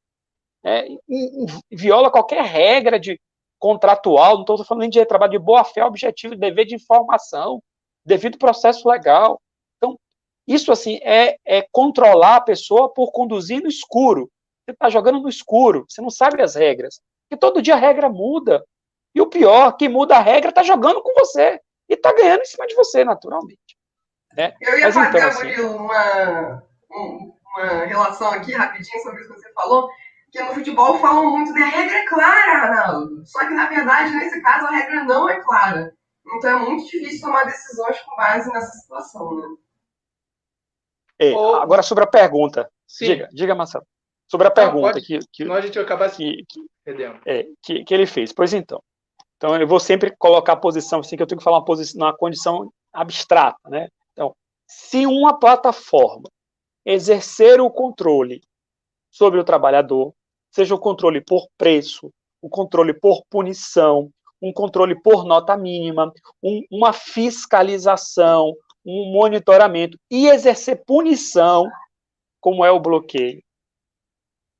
viola qualquer regra de contratual, não estou falando nem de trabalho de boa-fé, objetivo, dever de informação, devido processo legal. Então, isso assim é controlar a pessoa por conduzir no escuro. Você está jogando no escuro, você não sabe as regras. Porque todo dia a regra muda. E o pior, quem muda a regra está jogando com você. E está ganhando em cima de você, naturalmente. Né? Eu ia fazer, Murilo, uma relação aqui rapidinho sobre isso que você falou, que no futebol falam muito da regra é clara, Arnaldo. Só que, na verdade, nesse caso, a regra não é clara. Então é muito difícil tomar decisões com base nessa situação, né? Agora, sobre a pergunta. Sim. Diga, Marcelo. Sobre a pergunta que senão a gente vai acabar que ele fez. Pois então. Então, eu vou sempre colocar a posição, assim, que eu tenho que falar uma condição abstrata, né? Então, se uma plataforma exercer o controle sobre o trabalhador, seja o controle por preço, o controle por punição, um controle por nota mínima, uma fiscalização, um monitoramento e exercer punição, como é o bloqueio.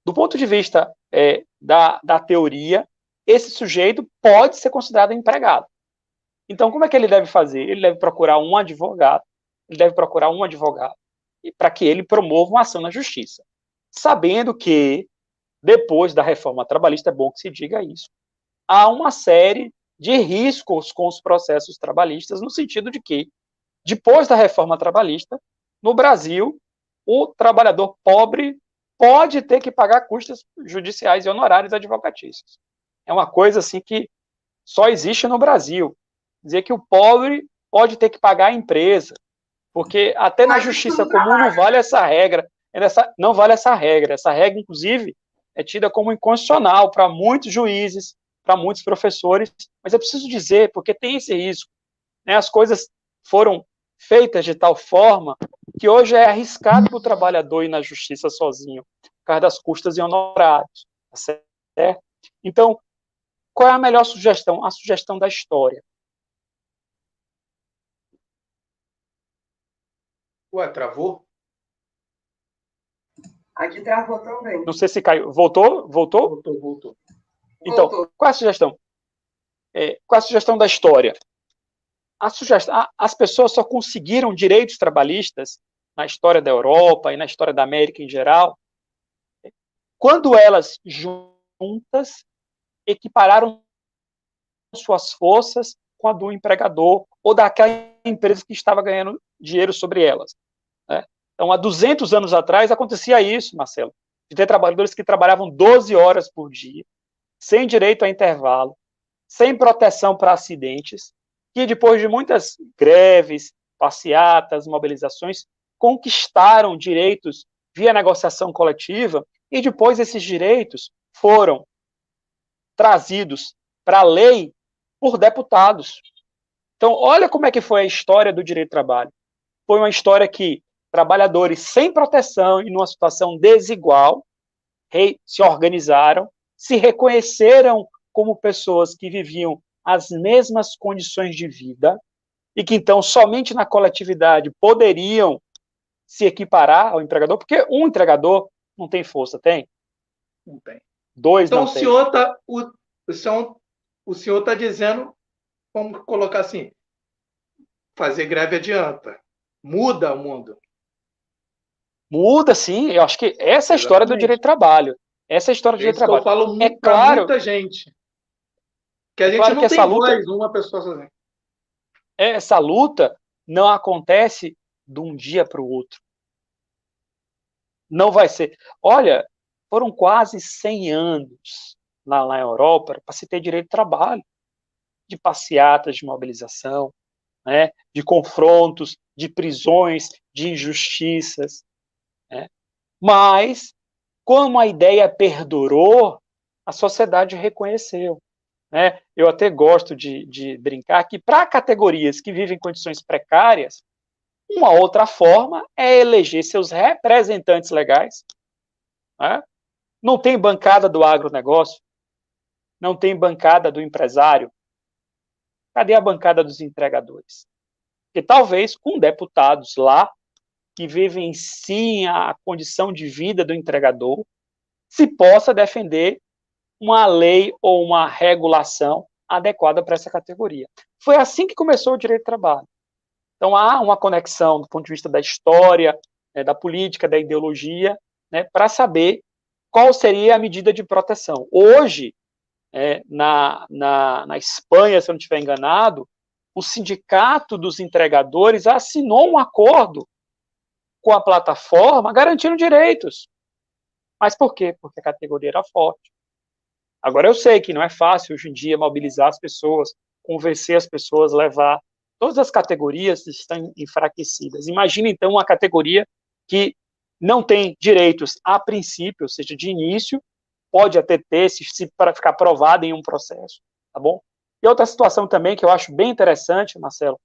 Do ponto de vista da teoria, esse sujeito pode ser considerado empregado. Então, como é que ele deve fazer? Ele deve procurar um advogado, para que ele promova uma ação na justiça. Sabendo que, depois da reforma trabalhista, é bom que se diga isso, há uma série de riscos com os processos trabalhistas, no sentido de que, depois da reforma trabalhista, no Brasil, o trabalhador pobre pode ter que pagar custas judiciais e honorários advocatícios. É uma coisa assim que só existe no Brasil. Dizer que o pobre pode ter que pagar a empresa. Porque até na justiça comum não vale essa regra. Não vale essa regra. Essa regra, inclusive, é tida como inconstitucional para muitos juízes, para muitos professores. Mas eu preciso dizer, porque tem esse risco, né? As coisas foram feitas de tal forma que hoje é arriscado para o trabalhador ir na justiça sozinho, por causa das custas e honorários. Tá certo? Então, qual é a melhor sugestão? A sugestão da história. Ué, travou? Aqui travou também. Não sei se caiu. Voltou? Voltou. Então, qual é a sugestão? Qual é a sugestão da história? As pessoas só conseguiram direitos trabalhistas na história da Europa e na história da América em geral quando elas juntas equipararam suas forças com a do empregador ou daquela empresa que estava ganhando dinheiro sobre elas. Né? Então, há 200 anos atrás, acontecia isso, Marcelo, de ter trabalhadores que trabalhavam 12 horas por dia, sem direito a intervalo, sem proteção para acidentes, que depois de muitas greves, passeatas, mobilizações, conquistaram direitos via negociação coletiva, e depois esses direitos foram trazidos para a lei por deputados. Então, olha como é que foi a história do direito do trabalho. Foi uma história que trabalhadores sem proteção e numa situação desigual se organizaram, se reconheceram como pessoas que viviam as mesmas condições de vida e que, então, somente na coletividade poderiam se equiparar ao empregador, porque um empregador não tem força, tem? Não tem. Dois então, não tem. O senhor está dizendo, vamos colocar assim, fazer greve adianta. Muda o mundo. Muda, sim. Eu acho que essa é a história do direito do trabalho. Essa é a história do direito do trabalho. Que eu falo é claro, muita gente. Que a gente claro não que tem voz, uma pessoa sozinha. Essa luta não acontece de um dia para o outro. Não vai ser. Olha, foram quase 100 anos lá na Europa para se ter direito de trabalho, de passeatas de mobilização, né, de confrontos, de prisões, de injustiças. Né? Mas, como a ideia perdurou, a sociedade reconheceu. Né? Eu até gosto de brincar que, para categorias que vivem em condições precárias, uma outra forma é eleger seus representantes legais. Né? Não tem bancada do agronegócio, não tem bancada do empresário. Cadê a bancada dos entregadores? Porque talvez com deputados lá, que vivem sim a condição de vida do entregador, se possa defender uma lei ou uma regulação adequada para essa categoria. Foi assim que começou o direito do trabalho. Então, há uma conexão do ponto de vista da história, né, da política, da ideologia, né, para saber qual seria a medida de proteção. Hoje, na Espanha, se eu não estiver enganado, o Sindicato dos Entregadores assinou um acordo com a plataforma garantindo direitos. Mas por quê? Porque a categoria era forte. Agora, eu sei que não é fácil hoje em dia mobilizar as pessoas, convencer as pessoas, levar. Todas as categorias estão enfraquecidas. Imagina, então, uma categoria que não tem direitos a princípio, ou seja, de início, pode até ter, se para ficar provada em um processo, tá bom? E outra situação também que eu acho bem interessante, Marcelo,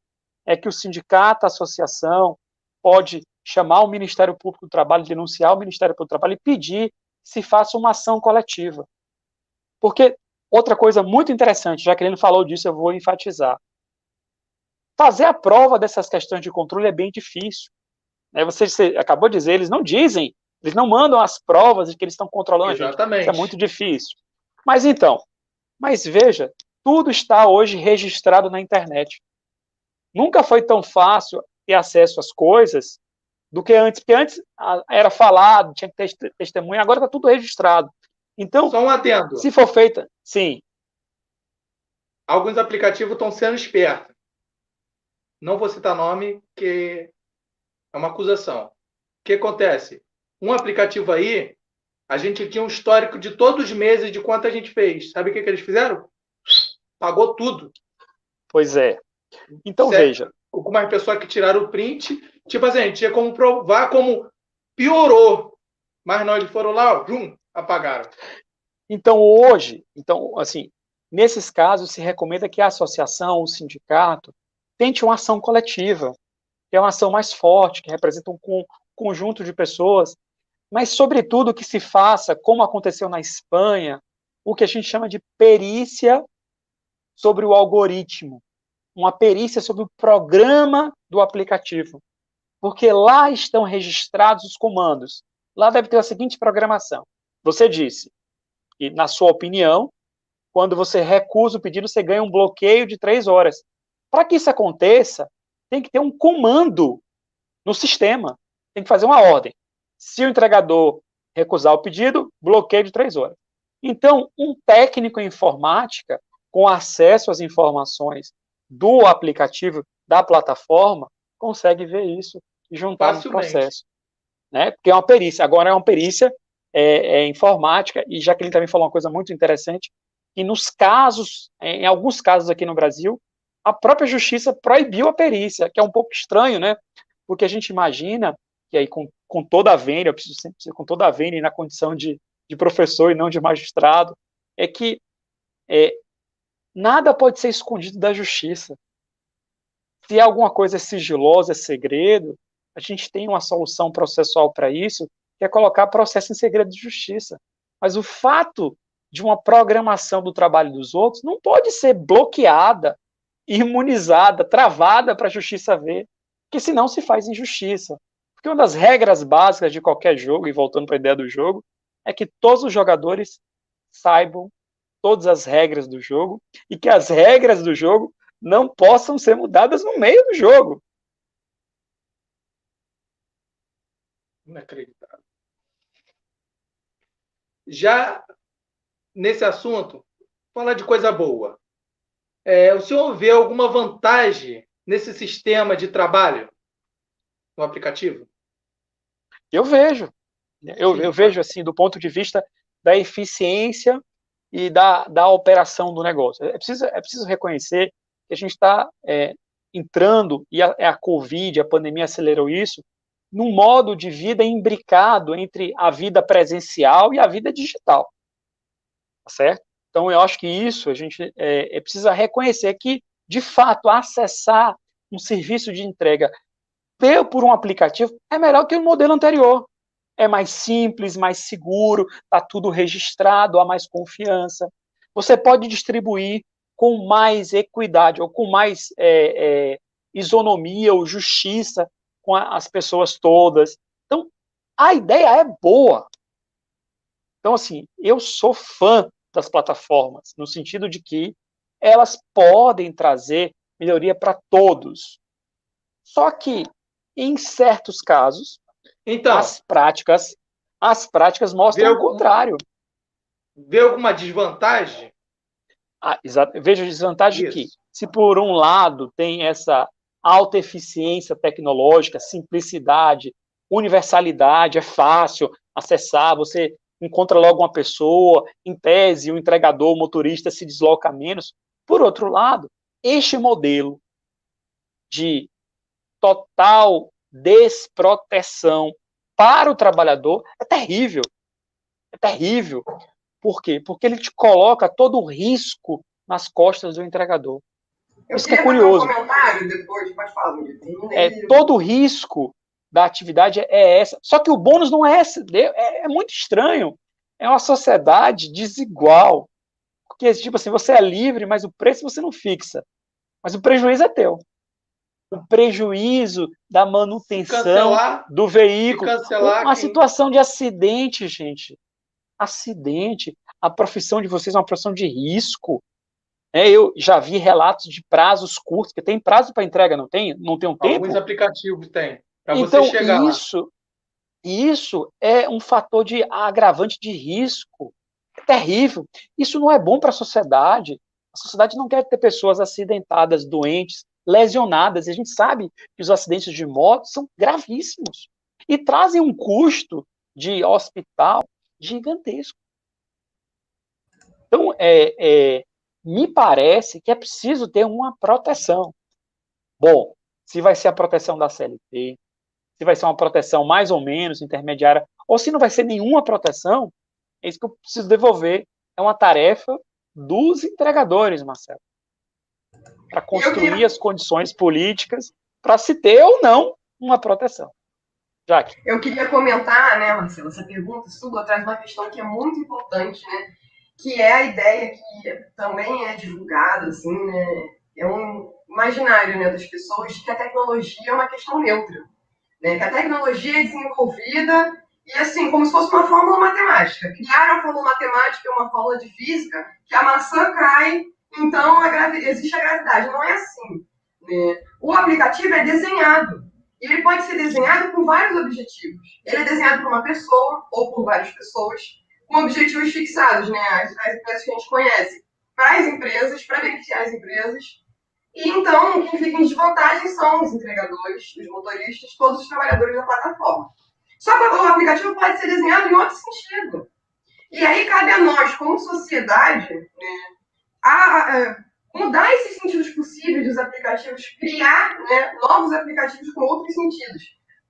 é que o sindicato, a associação, pode chamar o Ministério Público do Trabalho, denunciar o Ministério Público do Trabalho e pedir que se faça uma ação coletiva. Porque outra coisa muito interessante, já que ele não falou disso, eu vou enfatizar. Fazer a prova dessas questões de controle é bem difícil. Você acabou de dizer, eles não dizem, eles não mandam as provas de que eles estão controlando a gente. Isso é muito difícil. Mas veja, tudo está hoje registrado na internet. Nunca foi tão fácil ter acesso às coisas do que antes, porque antes era falado, tinha que ter testemunha, agora está tudo registrado. Então, só um adendo. Se for feita, sim. Alguns aplicativos estão sendo espertos. Não vou citar nome, que é uma acusação. O que acontece? Um aplicativo aí, a gente tinha um histórico de todos os meses de quanto a gente fez. Sabe o que eles fizeram? Pagou tudo. Pois é. Então, certo? veja. Com uma pessoa que tiraram o print Tipo assim, tinha como provar como piorou. Mas não, eles foram lá, ó, apagaram. Então, hoje, assim, nesses casos, se recomenda que a associação, o sindicato, tente uma ação coletiva, que é uma ação mais forte, que representa um conjunto de pessoas, mas, sobretudo, que se faça, como aconteceu na Espanha, o que a gente chama de perícia sobre o algoritmo, uma perícia sobre o programa do aplicativo, porque lá estão registrados os comandos. Lá deve ter a seguinte programação. Você disse, e na sua opinião, quando você recusa o pedido, você ganha um bloqueio de 3 horas. Para que isso aconteça, tem que ter um comando no sistema. Tem que fazer uma ordem. Se o entregador recusar o pedido, bloqueio de 3 horas. Então, um técnico em informática, com acesso às informações do aplicativo, da plataforma, consegue ver isso e juntar no processo. Né? Porque é uma perícia. Agora é uma perícia informática, e Jaqueline também falou uma coisa muito interessante, que nos casos, em alguns casos aqui no Brasil, a própria justiça proibiu a perícia, que é um pouco estranho, né? Porque a gente imagina que aí com toda a vênia, eu preciso sempre dizer com toda a vênia, na condição de professor e não de magistrado, é que nada pode ser escondido da justiça. Se alguma coisa é sigilosa, é segredo, a gente tem uma solução processual para isso, que é colocar processo em segredo de justiça. Mas o fato de uma programação do trabalho dos outros não pode ser bloqueada, imunizada, travada para a justiça ver, porque senão se faz injustiça. Porque uma das regras básicas de qualquer jogo, e voltando para a ideia do jogo, é que todos os jogadores saibam todas as regras do jogo e que as regras do jogo não possam ser mudadas no meio do jogo. Inacreditável. Já nesse assunto, falar de coisa boa. O senhor vê alguma vantagem nesse sistema de trabalho no aplicativo? Eu vejo. Eu vejo assim, do ponto de vista da eficiência e da operação do negócio. É preciso reconhecer que a gente está entrando, e a Covid, a pandemia acelerou isso, num modo de vida imbricado entre a vida presencial e a vida digital. Tá certo? Então, eu acho que isso a gente precisa reconhecer que, de fato, acessar um serviço de entrega por um aplicativo é melhor que o modelo anterior. É mais simples, mais seguro, está tudo registrado, há mais confiança. Você pode distribuir com mais equidade, ou com mais isonomia ou justiça com as pessoas todas. Então, a ideia é boa. Então, assim, eu sou fã das plataformas, no sentido de que elas podem trazer melhoria para todos. Só que, em certos casos, então, as práticas mostram o contrário. Vê alguma desvantagem? Vejo a desvantagem de que, se por um lado tem essa alta eficiência tecnológica, simplicidade, universalidade, é fácil acessar, você encontra logo uma pessoa, em tese, o entregador, o motorista se desloca menos. Por outro lado, este modelo de total desproteção para o trabalhador é terrível. É terrível. Por quê? Porque ele te coloca todo o risco nas costas do entregador. Isso que é curioso. Um comentário depois, pode falar, todo o risco da atividade é essa. Só que o bônus não é esse. É muito estranho. É uma sociedade desigual. Porque, tipo assim, você é livre, mas o preço você não fixa. Mas o prejuízo é teu. O prejuízo da manutenção do veículo. Uma situação de acidente, gente. Acidente. A profissão de vocês é uma profissão de risco. Eu já vi relatos de prazos curtos, que tem prazo para entrega, não tem? Não tem um tempo? Alguns aplicativos têm. Então, isso é um fator de agravante de risco. É terrível. Isso não é bom para a sociedade. A sociedade não quer ter pessoas acidentadas, doentes, lesionadas. E a gente sabe que os acidentes de moto são gravíssimos e trazem um custo de hospital gigantesco. Então, me parece que é preciso ter uma proteção. Bom, se vai ser a proteção da CLT, se vai ser uma proteção mais ou menos intermediária, ou se não vai ser nenhuma proteção, é isso que eu preciso devolver. É uma tarefa dos entregadores, Marcelo, para construir as condições políticas para se ter ou não uma proteção. Jaque. Eu queria comentar, né, Marcelo, essa pergunta sua traz uma questão que é muito importante, né, que é a ideia que também é divulgada, assim, né, é um imaginário, né, das pessoas de que a tecnologia é uma questão neutra, né, que a tecnologia é desenvolvida e, assim, como se fosse uma fórmula matemática. Criaram a fórmula matemática, uma fórmula de física, que a maçã cai, então existe a gravidade. Não é assim, né? O aplicativo é desenhado. Ele pode ser desenhado com vários objetivos. Ele é desenhado por uma pessoa ou por várias pessoas com objetivos fixados, né? As empresas que a gente conhece, para as empresas, para beneficiar as empresas. E então, quem fica em desvantagem são os entregadores, os motoristas, todos os trabalhadores da plataforma. Só que o aplicativo pode ser desenhado em outro sentido. E aí cabe a nós, como sociedade, né, mudar esses sentidos possíveis dos aplicativos, criar, né, novos aplicativos com outros sentidos.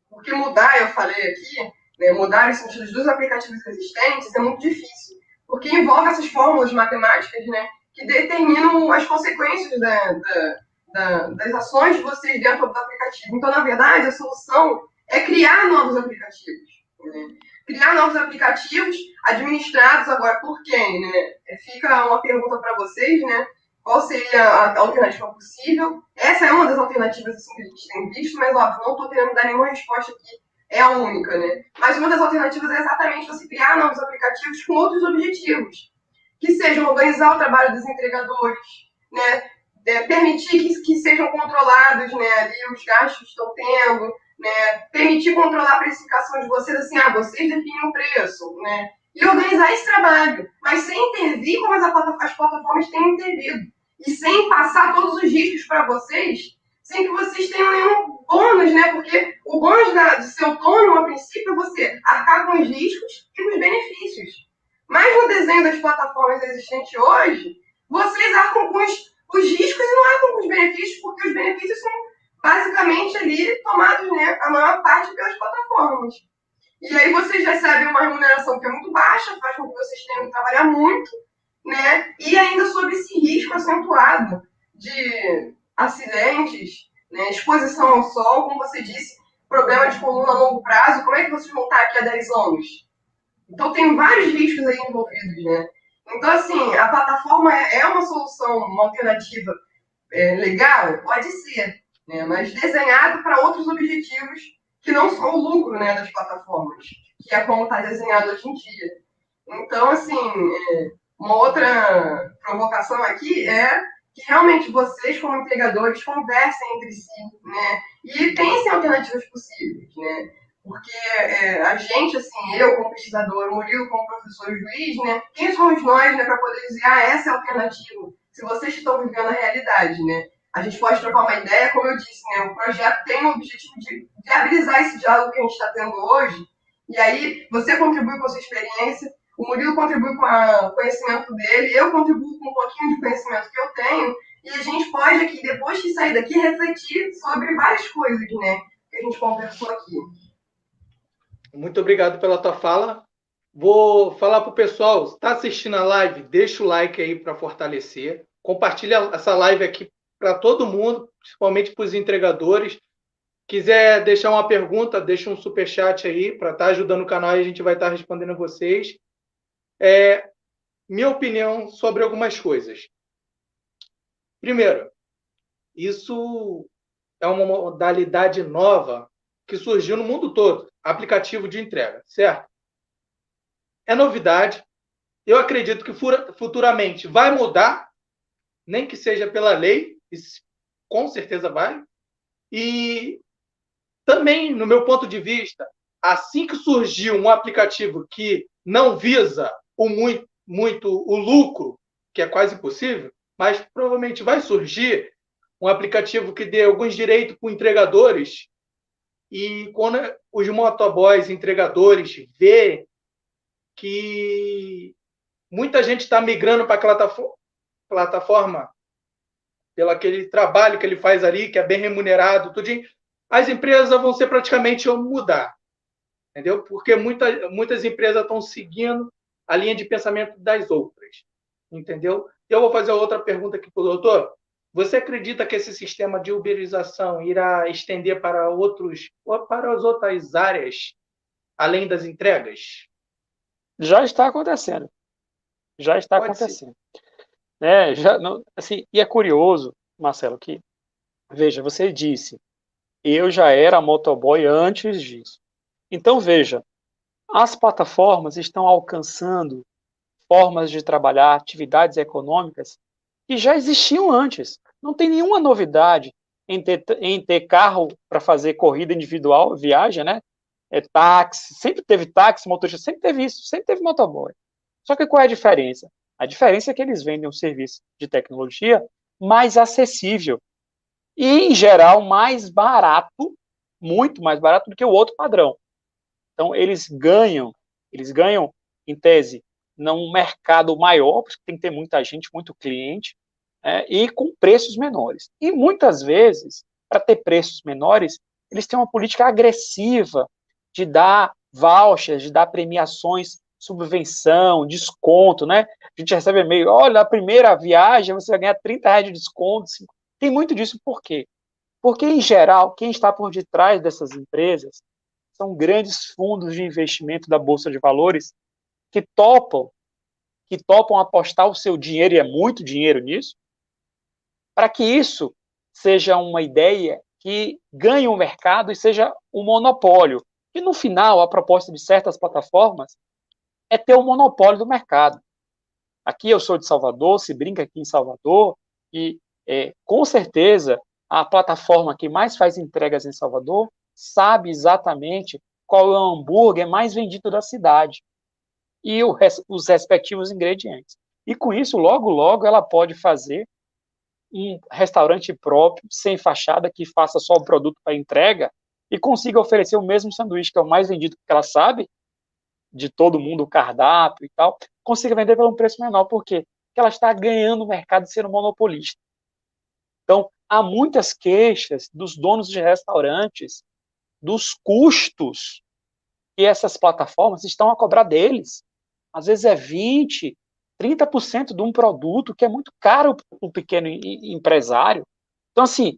Porque mudar, eu falei aqui, né, mudar os sentidos dos aplicativos existentes é muito difícil. Porque envolve essas fórmulas matemáticas, né, que determinam as consequências das ações de vocês dentro do aplicativo. Então, na verdade, a solução é criar novos aplicativos. Né? Criar novos aplicativos administrados agora por quem? Né? Fica uma pergunta para vocês, né? Qual seria a alternativa possível? Essa é uma das alternativas assim, que a gente tem visto, mas óbvio, não estou querendo dar nenhuma resposta que é a única, né? Mas uma das alternativas é exatamente você criar novos aplicativos com outros objetivos, que sejam organizar o trabalho dos entregadores, né? Permitir que sejam controlados, né, ali os gastos que estão tendo, né, permitir controlar a precificação de vocês, assim, vocês definem o preço, né, e organizar esse trabalho, mas sem intervir como as plataformas têm intervido, e sem passar todos os riscos para vocês, sem que vocês tenham nenhum bônus, né, porque o bônus de ser autônomo, a princípio, é você arcar com os riscos e com os benefícios. Mas no desenho das plataformas existentes hoje, vocês arcam com os riscos e não arcam com os benefícios, porque os benefícios são basicamente ali tomados, né, a maior parte pelas plataformas. E aí vocês recebem uma remuneração que é muito baixa, faz com que vocês tenham que trabalhar muito, né, e ainda sob esse risco acentuado de acidentes, né, exposição ao sol, como você disse, problema de coluna a longo prazo, como é que vocês vão estar aqui há 10 anos? Então tem vários riscos aí envolvidos, né? Então, assim, a plataforma é uma solução, uma alternativa legal? Pode ser, né? Mas desenhado para outros objetivos que não são o lucro, né, das plataformas, que é como está desenhado hoje em dia. Então, assim, uma outra provocação aqui é que realmente vocês, como entregadores, conversem entre si, né? E pensem alternativas possíveis, né? Porque a gente, assim, eu como pesquisador, o Murilo como professor e juiz, né? Quem somos nós, né, para poder dizer, essa é a alternativa, se vocês estão vivendo a realidade, né? A gente pode trocar uma ideia, como eu disse, né? O projeto tem o objetivo de viabilizar esse diálogo que a gente está tendo hoje, e aí você contribui com a sua experiência, o Murilo contribui com o conhecimento dele, eu contribuo com um pouquinho de conhecimento que eu tenho, e a gente pode aqui, depois de sair daqui, refletir sobre várias coisas, né? Que a gente conversou aqui. Muito obrigado pela tua fala. Vou falar para o pessoal, está assistindo a live, deixa o like aí para fortalecer. Compartilha essa live aqui para todo mundo, principalmente para os entregadores. Quiser deixar uma pergunta, deixa um superchat aí para estar ajudando o canal e a gente vai estar respondendo a vocês. Minha opinião sobre algumas coisas. Primeiro, isso é uma modalidade nova que surgiu no mundo todo, aplicativo de entrega, certo? É novidade. Eu acredito que futuramente vai mudar, nem que seja pela lei, isso com certeza vai. E também, no meu ponto de vista, assim que surgiu um aplicativo que não visa muito o lucro, que é quase impossível, mas provavelmente vai surgir um aplicativo que dê alguns direitos para os entregadores. E quando os motoboys, entregadores, vê que muita gente está migrando para aquela plataforma pelo aquele trabalho que ele faz ali, que é bem remunerado, tudinho, as empresas vão ser praticamente mudar, entendeu? Porque muitas empresas estão seguindo a linha de pensamento das outras, entendeu? Eu vou fazer outra pergunta aqui para o doutor. Você acredita que esse sistema de uberização irá estender para as outras áreas, além das entregas? Já está acontecendo. Já está Pode ser. acontecendo. Assim, e é curioso, Marcelo, que, veja, você disse, eu já era motoboy antes disso. Então, veja, as plataformas estão alcançando formas de trabalhar, atividades econômicas que já existiam antes. Não tem nenhuma novidade em ter carro para fazer corrida individual, viagem, né? Táxi, sempre teve táxi, motorista, sempre teve isso, sempre teve motoboy. Só que qual é a diferença? A diferença é que eles vendem um serviço de tecnologia mais acessível e, em geral, mais barato, muito mais barato do que o outro padrão. Então, eles ganham, em tese, num mercado maior, porque tem que ter muita gente, muito cliente, e com preços menores. E, muitas vezes, para ter preços menores, eles têm uma política agressiva de dar vouchers, de dar premiações, subvenção, desconto, né? A gente recebe e-mail, olha, a primeira viagem você vai ganhar R$ 30 de desconto. Tem muito disso, por quê? Porque, em geral, quem está por detrás dessas empresas são grandes fundos de investimento da Bolsa de Valores que topam apostar o seu dinheiro, e é muito dinheiro nisso, para que isso seja uma ideia que ganhe o mercado e seja um monopólio. E, no final, a proposta de certas plataformas é ter o monopólio do mercado. Aqui eu sou de Salvador, se brinca aqui em Salvador, e com certeza a plataforma que mais faz entregas em Salvador sabe exatamente qual é o hambúrguer mais vendido da cidade e os respectivos ingredientes. E com isso, logo, logo, ela pode fazer um restaurante próprio, sem fachada, que faça só o produto para entrega e consiga oferecer o mesmo sanduíche, que é o mais vendido, porque ela sabe de todo mundo, o cardápio e tal, consiga vender por um preço menor. Por quê? Porque ela está ganhando o mercado sendo monopolista. Então, há muitas queixas dos donos de restaurantes, dos custos que essas plataformas estão a cobrar deles. Às vezes é 20%, 30% de um produto que é muito caro para o pequeno empresário. Então, assim,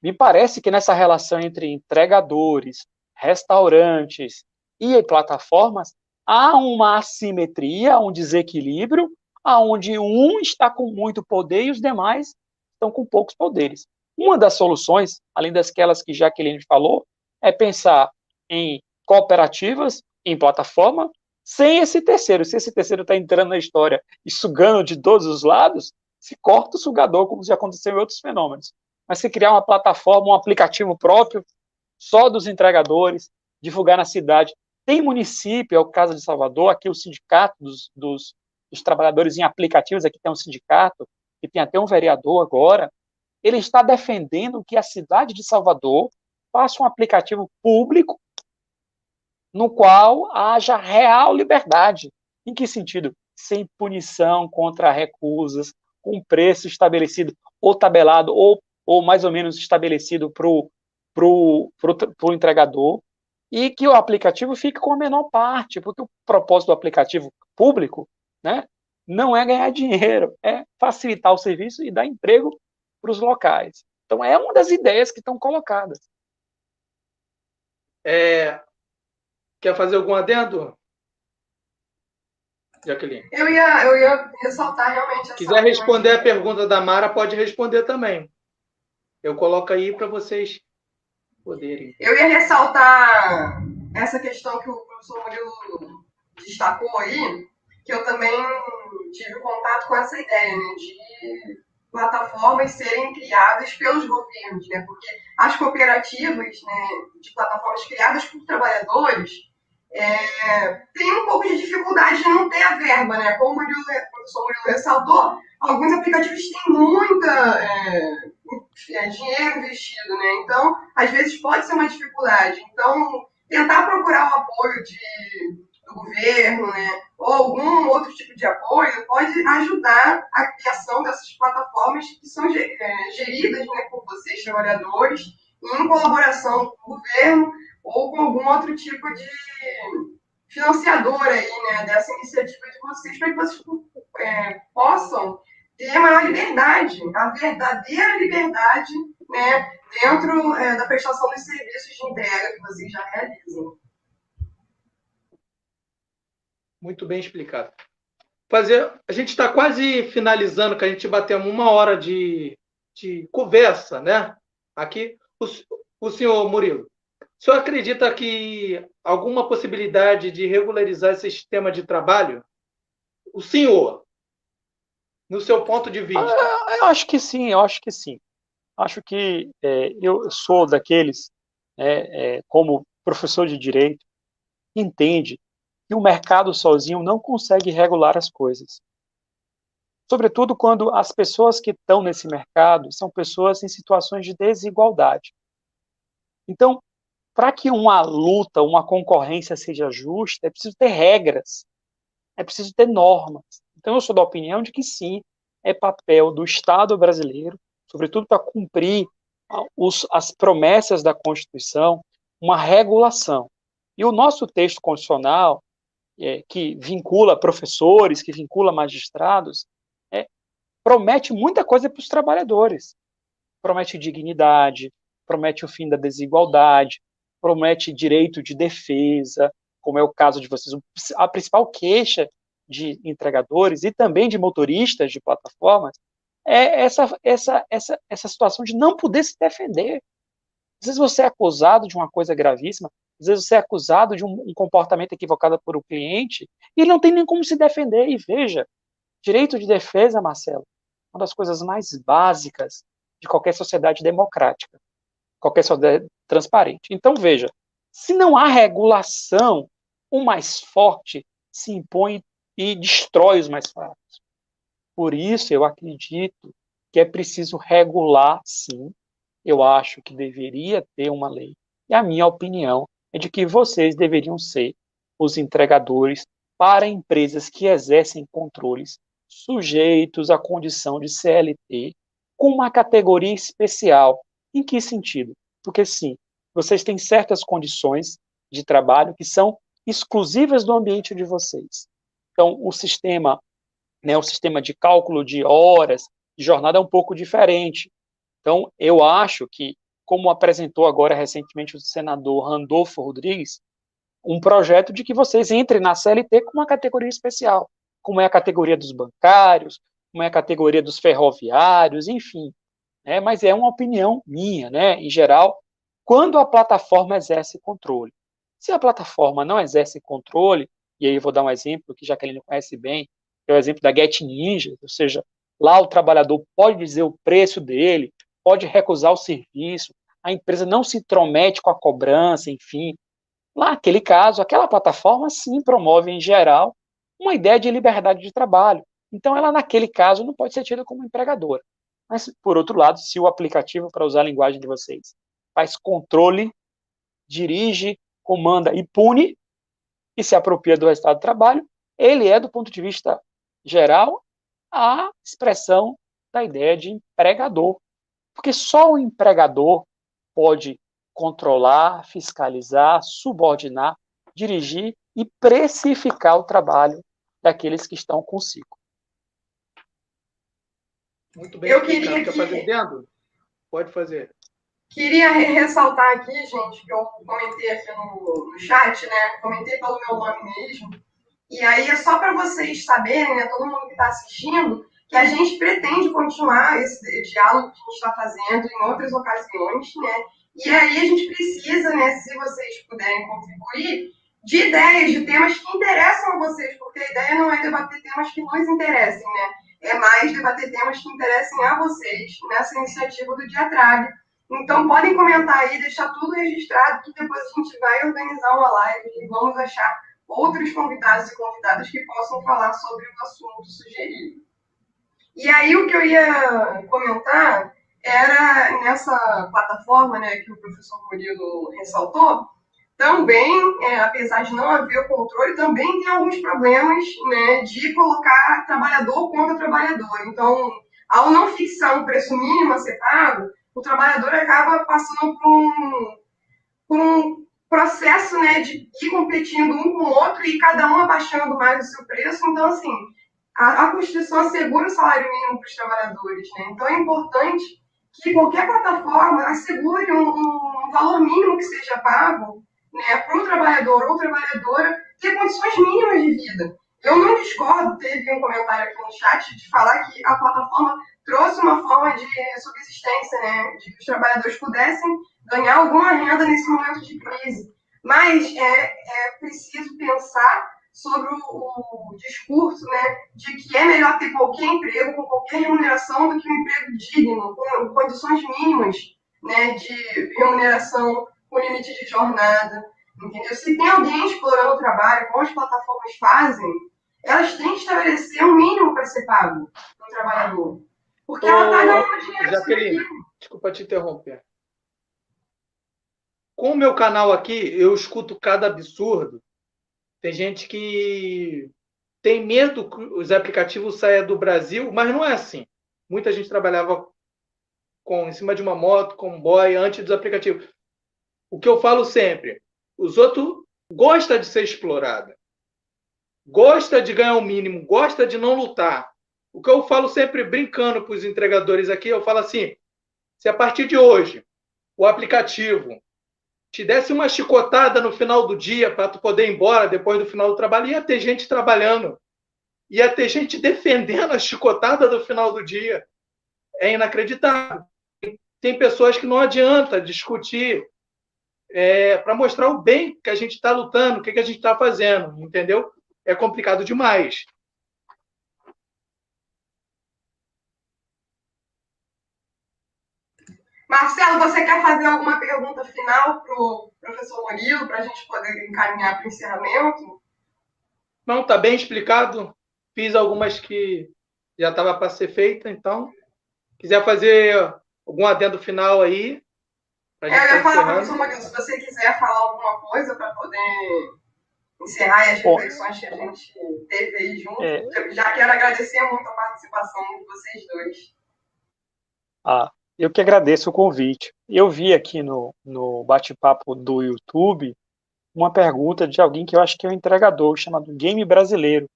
me parece que nessa relação entre entregadores, restaurantes e plataformas, há uma assimetria, um desequilíbrio, onde um está com muito poder e os demais estão com poucos poderes. Uma das soluções, além daquelas que Jaqueline falou, é pensar em cooperativas, em plataforma, sem esse terceiro. Se esse terceiro está entrando na história e sugando de todos os lados, se corta o sugador, como já aconteceu em outros fenômenos. Mas se criar uma plataforma, um aplicativo próprio, só dos entregadores, divulgar na cidade. Tem município, é o caso de Salvador, aqui o sindicato dos trabalhadores em aplicativos, aqui tem um sindicato, que tem até um vereador agora, ele está defendendo que a cidade de Salvador faça um aplicativo público no qual haja real liberdade. Em que sentido? Sem punição contra recusas, com preço estabelecido ou tabelado ou mais ou menos estabelecido para o entregador, e que o aplicativo fique com a menor parte, porque o propósito do aplicativo público, né, não é ganhar dinheiro, é facilitar o serviço e dar emprego para os locais. Então, é uma das ideias que estão colocadas. Quer fazer algum adendo, Jaqueline? Eu ia ressaltar realmente essa. Se quiser responder a pergunta da Mara, pode responder também. Eu coloco aí para vocês poderem. Eu ia ressaltar essa questão que o professor Murilo destacou aí, que eu também tive contato com essa ideia, né, de plataformas serem criadas pelos governos, né, porque as cooperativas, né, de plataformas criadas por trabalhadores têm um pouco de dificuldade de não ter a verba, né, como o professor Murilo ressaltou, alguns aplicativos têm muita dinheiro investido, né? Então, às vezes pode ser uma dificuldade. Então, tentar procurar o apoio do governo, né? Ou algum outro tipo de apoio pode ajudar a criação dessas plataformas que são geridas, né, por vocês, trabalhadores, em colaboração com o governo ou com algum outro tipo de financiador aí, né, dessa iniciativa de vocês, para que vocês possam ter maior liberdade, a verdadeira liberdade, né, dentro da prestação dos serviços de entrega que vocês já realizam. Muito bem explicado. A gente está quase finalizando, que a gente batemos 1 hora de conversa, né? Aqui, o senhor Murilo, o senhor acredita que alguma possibilidade de regularizar esse sistema de trabalho? O senhor, no seu ponto de vista. Eu acho que sim, eu acho que sim. Acho que eu sou daqueles, como professor de direito, que entende que o mercado sozinho não consegue regular as coisas. Sobretudo quando as pessoas que estão nesse mercado são pessoas em situações de desigualdade. Então, para que uma luta, uma concorrência seja justa, é preciso ter regras, é preciso ter normas. Então, eu sou da opinião de que sim, é papel do Estado brasileiro, sobretudo para cumprir as promessas da Constituição, uma regulação. E o nosso texto constitucional, que vincula professores, que vincula magistrados, promete muita coisa para os trabalhadores. Promete dignidade, promete o fim da desigualdade, promete direito de defesa, como é o caso de vocês. A principal queixa de entregadores e também de motoristas de plataformas é essa situação de não poder se defender. Às vezes você é acusado de uma coisa gravíssima, às vezes você é acusado de um comportamento equivocado por um cliente e não tem nem como se defender. E veja, direito de defesa, Marcelo, uma das coisas mais básicas de qualquer sociedade democrática, qualquer sociedade transparente. Então, veja, se não há regulação, o mais forte se impõe e destrói os mais fracos. Por isso, eu acredito que é preciso regular, sim. Eu acho que deveria ter uma lei. E a minha opinião é de que vocês deveriam ser os entregadores para empresas que exercem controles sujeitos à condição de CLT, com uma categoria especial. Em que sentido? Porque, sim, vocês têm certas condições de trabalho que são exclusivas do ambiente de vocês. Então, o sistema de cálculo de horas, de jornada é um pouco diferente. Então, eu acho que, como apresentou agora recentemente o senador Randolfo Rodrigues, um projeto de que vocês entrem na CLT com uma categoria especial, como é a categoria dos bancários, como é a categoria dos ferroviários, enfim. Mas é uma opinião minha, em geral, quando a plataforma exerce controle. Se a plataforma não exerce controle, e aí eu vou dar um exemplo que Jaqueline conhece bem, que é o exemplo da Get Ninja, ou seja, lá o trabalhador pode dizer o preço dele, pode recusar o serviço, a empresa não se intromete com a cobrança, enfim. Lá, naquele caso, aquela plataforma, sim, promove, em geral, uma ideia de liberdade de trabalho. Então, ela, naquele caso, não pode ser tida como empregadora. Mas, por outro lado, se o aplicativo, para usar a linguagem de vocês, faz controle, dirige, comanda e pune, e se apropria do resultado do trabalho, ele é, do ponto de vista geral, a expressão da ideia de empregador. Porque só o empregador pode controlar, fiscalizar, subordinar, dirigir e precificar o trabalho daqueles que estão consigo. Muito bem. Eu queria que... fazer dentro? Pode fazer. Queria ressaltar aqui, gente, que eu comentei aqui no chat, né? Comentei pelo meu nome mesmo. E aí é só para vocês saberem, né, todo mundo que está assistindo, que a gente pretende continuar esse diálogo que a gente está fazendo em outras ocasiões, né? E aí a gente precisa, né, se vocês puderem contribuir, de ideias, de temas que interessam a vocês, porque a ideia não é debater temas que nos interessem, né? É mais debater temas que interessem a vocês nessa iniciativa do Diatrab. Então podem comentar aí, deixar tudo registrado, que depois a gente vai organizar uma live e vamos achar outros convidados e convidadas que possam falar sobre o assunto sugerido. E aí o que eu ia comentar era nessa plataforma, né, que o professor Murilo ressaltou, também, apesar de não haver controle, também tem alguns problemas, né, de colocar trabalhador contra trabalhador. Então, ao não fixar um preço mínimo a ser pago, o trabalhador acaba passando por um processo, né, de ir competindo um com o outro e cada um abaixando mais o seu preço. Então, assim, a Constituição assegura o salário mínimo para os trabalhadores, né? Então, é importante que qualquer plataforma assegure um valor mínimo que seja pago, né, para o trabalhador ou trabalhadora ter condições mínimas de vida. Eu não discordo, teve um comentário aqui no chat de falar que a plataforma trouxe uma forma de subsistência, né, de que os trabalhadores pudessem ganhar alguma renda nesse momento de crise. Mas é preciso pensar sobre o discurso, né, de que é melhor ter qualquer emprego com qualquer remuneração do que um emprego digno, com condições mínimas, né, de remuneração, com limite de jornada, entendeu? Se tem alguém explorando o trabalho, como as plataformas fazem, elas têm que estabelecer um mínimo para ser pago no trabalhador. Porque ela está ganhando dinheiro. Jaqueline, desculpa te interromper. Com o meu canal aqui, eu escuto cada absurdo. Tem gente que tem medo que os aplicativos saiam do Brasil, mas não é assim. Muita gente trabalhava em cima de uma moto, com um boy, antes dos aplicativos. O que eu falo sempre, os outros gostam de ser explorado, gosta de ganhar o mínimo, gosta de não lutar. O que eu falo sempre, brincando para os entregadores aqui, eu falo assim, se a partir de hoje o aplicativo te desse uma chicotada no final do dia para tu poder ir embora depois do final do trabalho, ia ter gente trabalhando, ia ter gente defendendo a chicotada do final do dia. É inacreditável. Tem pessoas que não adianta discutir para mostrar o bem que a gente está lutando, o que a gente está fazendo, entendeu? É complicado demais. Marcelo, você quer fazer alguma pergunta final para o professor Murilo, para a gente poder encaminhar para o encerramento? Não, está bem explicado. Fiz algumas que já estava para ser feita, então, quiser fazer algum adendo final aí. Eu ia falar, professor Murilo, se você quiser falar alguma coisa para poder encerrar as reflexões que a gente teve aí junto. Já quero agradecer muito a participação de vocês dois. Eu que agradeço o convite. Eu vi aqui no bate-papo do YouTube uma pergunta de alguém que eu acho que é um entregador, chamado Game Brasileiro.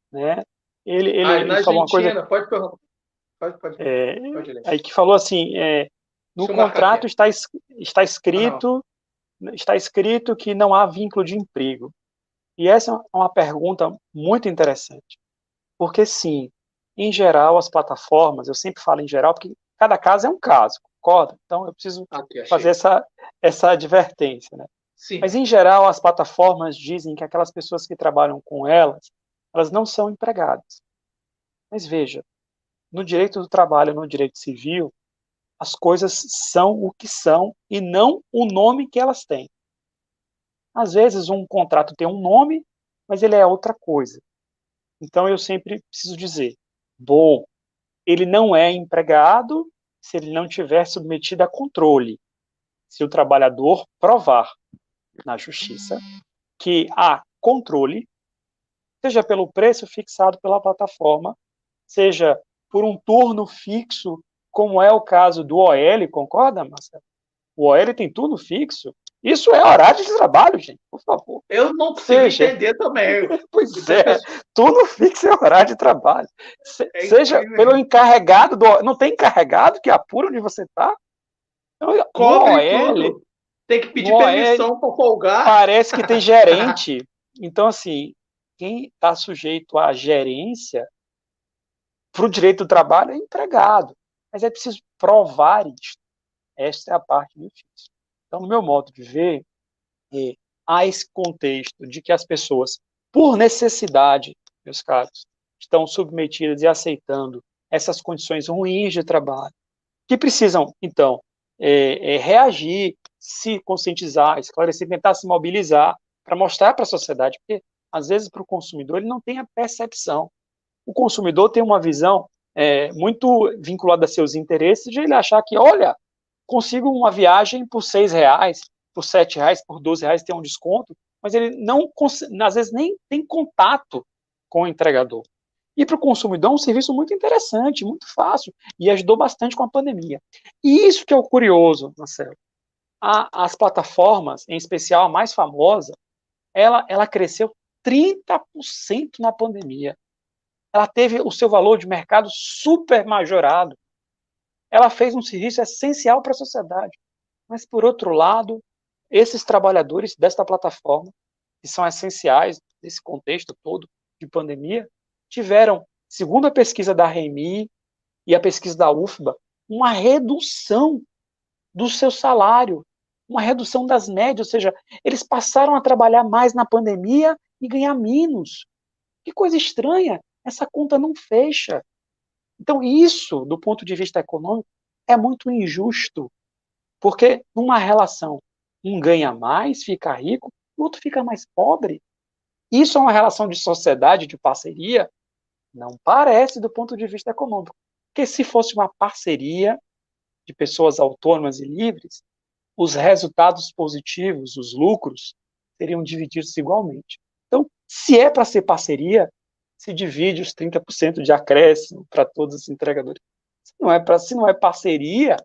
Né? Ele falou uma coisa... Pode perguntar. Pode ler. Aí que falou assim, no contrato está escrito que não há vínculo de emprego. E essa é uma pergunta muito interessante. Porque, sim, em geral, as plataformas, eu sempre falo em geral, porque cada caso é um caso, concorda? Então, eu preciso fazer essa advertência. Né? Sim. Mas, em geral, as plataformas dizem que aquelas pessoas que trabalham com elas não são empregadas. Mas, veja, no direito do trabalho, no direito civil, as coisas são o que são e não o nome que elas têm. Às vezes, um contrato tem um nome, mas ele é outra coisa. Então, eu sempre preciso dizer, bom, ele não é empregado se ele não estiver submetido a controle. Se o trabalhador provar na justiça que há controle, seja pelo preço fixado pela plataforma, seja por um turno fixo, como é o caso do OL, concorda, Marcelo? O OL tem turno fixo. Isso é horário de trabalho, gente, por favor. Eu não consigo entender também. Pois é, turno fixo é horário de trabalho. Seja pelo encarregado, não tem encarregado que apura onde você está? Cobre tudo. Tem que pedir permissão para folgar. Parece que tem gerente. Então, assim, quem está sujeito à gerência para o direito do trabalho é empregado. Mas é preciso provar isso. Esta é a parte difícil. Então, no meu modo de ver, há esse contexto de que as pessoas, por necessidade, meus caros, estão submetidas e aceitando essas condições ruins de trabalho, que precisam, então, reagir, se conscientizar, esclarecer, tentar se mobilizar para mostrar para a sociedade, porque, às vezes, para o consumidor, ele não tem a percepção. O consumidor tem uma visão muito vinculada a seus interesses, de ele achar que, olha, consigo uma viagem por R$6, por R$7, por R$12, tem um desconto, mas ele não, às vezes, nem tem contato com o entregador. E para o consumidor é um serviço muito interessante, muito fácil, e ajudou bastante com a pandemia. E isso que é o curioso, Marcelo. As plataformas, em especial a mais famosa, ela cresceu 30% na pandemia. Ela teve o seu valor de mercado super majorado. Ela fez um serviço essencial para a sociedade. Mas, por outro lado, esses trabalhadores desta plataforma, que são essenciais nesse contexto todo de pandemia, tiveram, segundo a pesquisa da RMI e a pesquisa da UFBA, uma redução do seu salário, uma redução das médias, ou seja, eles passaram a trabalhar mais na pandemia e ganhar menos. Que coisa estranha, essa conta não fecha. Então, isso, do ponto de vista econômico, é muito injusto, porque numa relação, um ganha mais, fica rico, o outro fica mais pobre. Isso é uma relação de sociedade, de parceria? Não parece do ponto de vista econômico. Porque se fosse uma parceria de pessoas autônomas e livres, os resultados positivos, os lucros, seriam divididos igualmente. Então, se é para ser parceria, se divide os 30% de acréscimo para todos os entregadores. Se não é parceria,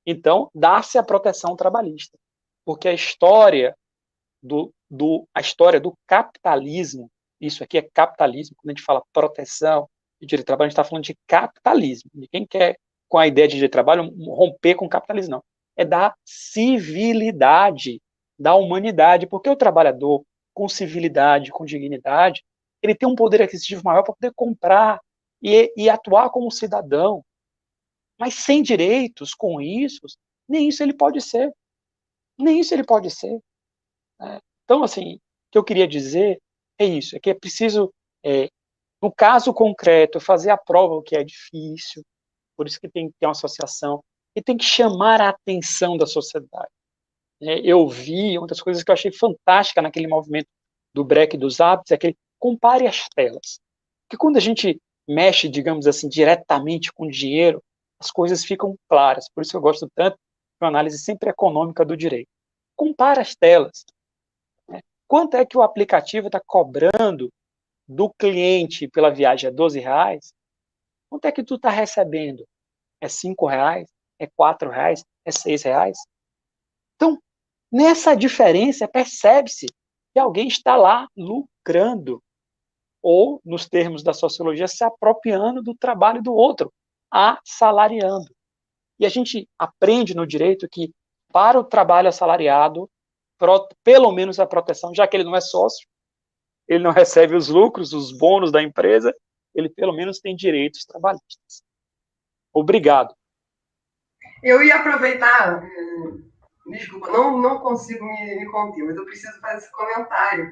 então dá-se a proteção trabalhista. Porque a história do capitalismo, isso aqui é capitalismo, quando a gente fala proteção de direito de trabalho, a gente está falando de capitalismo. Ninguém quer, com a ideia de direito de trabalho, romper com o capitalismo, não. É da civilidade, da humanidade, porque o trabalhador, com civilidade, com dignidade, ele tem um poder aquisitivo maior para poder comprar e atuar como cidadão. Mas sem direitos, com isso, nem isso ele pode ser. Nem isso ele pode ser. Então, assim, o que eu queria dizer é isso, é que é preciso, no caso concreto, fazer a prova, o que é difícil, por isso que tem que ter uma associação, e tem que chamar a atenção da sociedade. Eu vi uma das coisas que eu achei fantástica naquele movimento do break dos hábitos, é que ele compare as telas. Porque quando a gente mexe, digamos assim, diretamente com dinheiro, as coisas ficam claras. Por isso eu gosto tanto de uma análise sempre econômica do direito. Compara as telas. Quanto é que o aplicativo está cobrando do cliente pela viagem? É R$12? Quanto é que tu está recebendo? É R$5? É R$4? É R$6? Então, nessa diferença, percebe-se que alguém está lá lucrando, ou, nos termos da sociologia, se apropriando do trabalho do outro, assalariando. E a gente aprende no direito que, para o trabalho assalariado, pelo menos a proteção, já que ele não é sócio, ele não recebe os lucros, os bônus da empresa, ele pelo menos tem direitos trabalhistas. Obrigado. Eu ia aproveitar, desculpa, não consigo me conter, mas eu preciso fazer esse comentário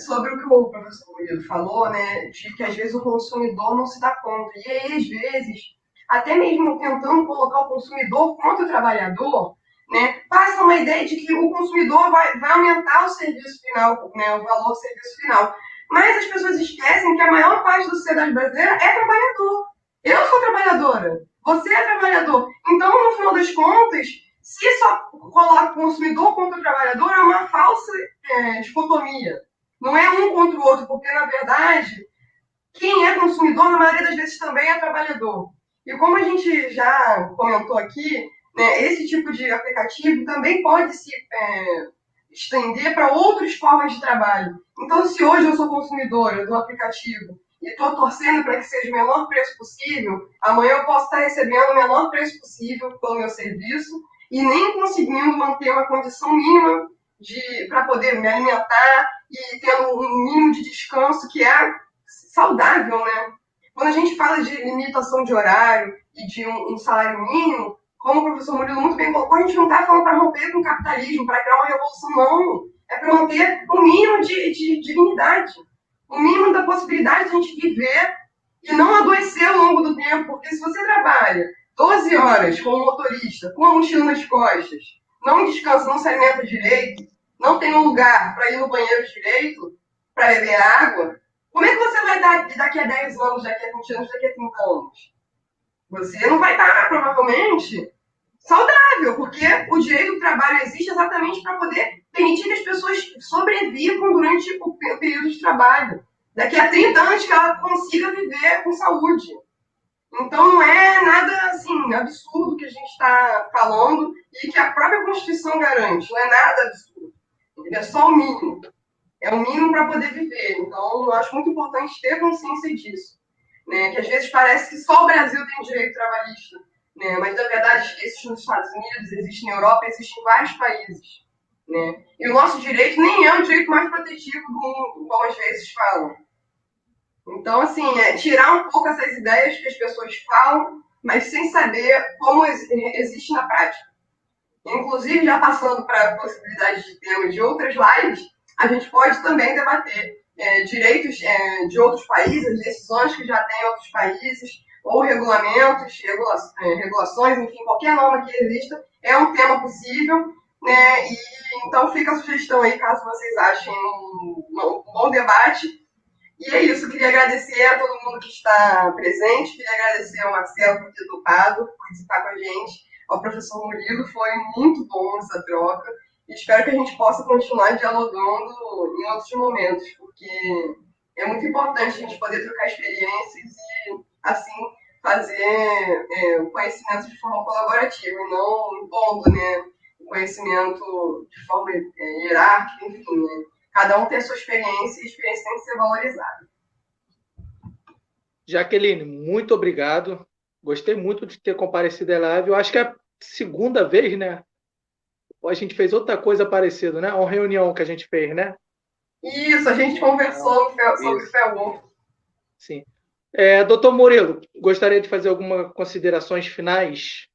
sobre o que o professor Murilo falou, né, de que às vezes o consumidor não se dá conta. E aí, às vezes, até mesmo tentando colocar o consumidor contra o trabalhador, né, passa uma ideia de que o consumidor vai aumentar o serviço final, né, o valor do serviço final. Mas as pessoas esquecem que a maior parte da sociedade brasileira é trabalhador. Eu sou trabalhadora, você é trabalhador. Então, no final das contas, se só coloca o consumidor contra o trabalhador, é uma falsa dicotomia. Não é um contra o outro, porque, na verdade, quem é consumidor, na maioria das vezes, também é trabalhador. E como a gente já comentou aqui, né, esse tipo de aplicativo também pode se estender para outras formas de trabalho. Então, se hoje eu sou consumidora do aplicativo e estou torcendo para que seja o menor preço possível, amanhã eu posso estar recebendo o menor preço possível pelo meu serviço e nem conseguindo manter uma condição mínima para poder me alimentar e tendo um mínimo de descanso que é saudável, né? Quando a gente fala de limitação de horário e de um salário mínimo, como o professor Murilo muito bem colocou, a gente não está falando para romper com o capitalismo, para criar uma revolução, não. É para manter um mínimo de dignidade, um mínimo da possibilidade de a gente viver e não adoecer ao longo do tempo, porque se você trabalha 12 horas como motorista, com a mochila nas costas, não descansa, não se alimenta direito, não tem um lugar para ir no banheiro direito, para beber água, como é que você vai dar daqui a 10 anos, daqui a 20 anos, daqui a 30 anos? Você não vai estar, provavelmente, saudável, porque o direito do trabalho existe exatamente para poder permitir que as pessoas sobrevivam durante o período de trabalho. daqui a 30 anos que ela consiga viver com saúde. Então não é nada assim absurdo que a gente está falando e que a própria Constituição garante, não é nada absurdo. É só o mínimo. É o mínimo para poder viver. Então eu acho muito importante ter consciência disso. Né? Que às vezes parece que só o Brasil tem direito trabalhista. Né? Mas na verdade existe nos Estados Unidos, existe na Europa, existe em vários países. Né? E o nosso direito nem é o direito mais protetivo do mundo, como às vezes falam. Então, assim, tirar um pouco essas ideias que as pessoas falam, mas sem saber como existe na prática. Inclusive, já passando para a possibilidade de temas de outras lives, a gente pode também debater direitos de outros países, decisões que já tem em outros países, ou regulamentos, regulações, enfim, qualquer norma que exista, é um tema possível, né? E então fica a sugestão aí, caso vocês achem um bom debate. E é isso, eu queria agradecer a todo mundo que está presente, queria agradecer ao Marcelo por ter topado participar com a gente, ao professor Murilo, foi muito bom essa troca, e espero que a gente possa continuar dialogando em outros momentos, porque é muito importante a gente poder trocar experiências e, assim, fazer o conhecimento de forma colaborativa, e não impondo, né, o conhecimento de forma hierárquica, enfim, né. Cada um tem a sua experiência e a experiência tem que ser valorizada. Jaqueline, muito obrigado. Gostei muito de ter comparecido à live. Eu acho que é a segunda vez, né? A gente fez outra coisa parecida, né? Uma reunião que a gente fez, né? Isso, a gente conversou sobre o Fellow. Sim. Doutor Murilo, gostaria de fazer algumas considerações finais?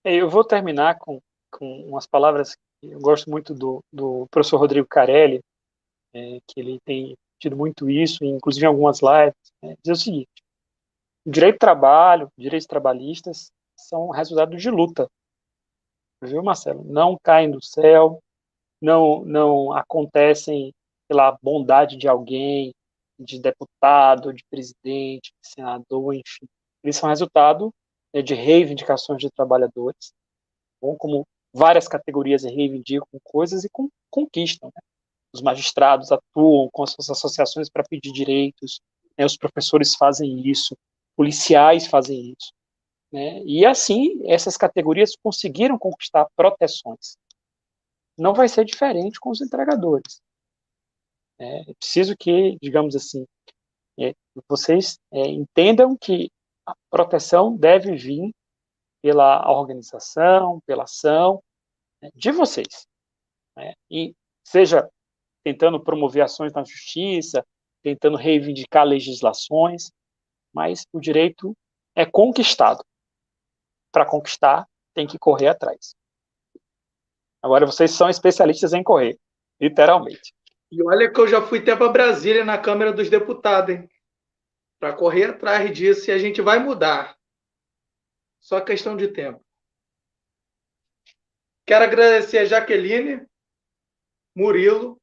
Eu vou terminar com umas palavras que eu gosto muito do professor Rodrigo Carelli, que ele tem tido muito isso, inclusive em algumas lives, diz o seguinte: o direito do trabalho, direitos trabalhistas são resultado de luta, viu, Marcelo? Não caem do céu, não acontecem pela bondade de alguém, de deputado, de presidente, de senador, enfim. Eles são resultado de reivindicações de trabalhadores, bom, como várias categorias reivindicam coisas e conquistam. Né? Os magistrados atuam com as suas associações para pedir direitos, né? Os professores fazem isso, policiais fazem isso. Né? E assim, essas categorias conseguiram conquistar proteções. Não vai ser diferente com os entregadores. É preciso que, digamos assim, vocês entendam que a proteção deve vir pela organização, pela ação de vocês. Né? E seja tentando promover ações na justiça, tentando reivindicar legislações, mas o direito é conquistado. Para conquistar, tem que correr atrás. Agora, vocês são especialistas em correr, literalmente. E olha que eu já fui até para Brasília na Câmara dos Deputados, hein? Para correr atrás disso, e a gente vai mudar. Só questão de tempo. Quero agradecer a Jaqueline, Murilo,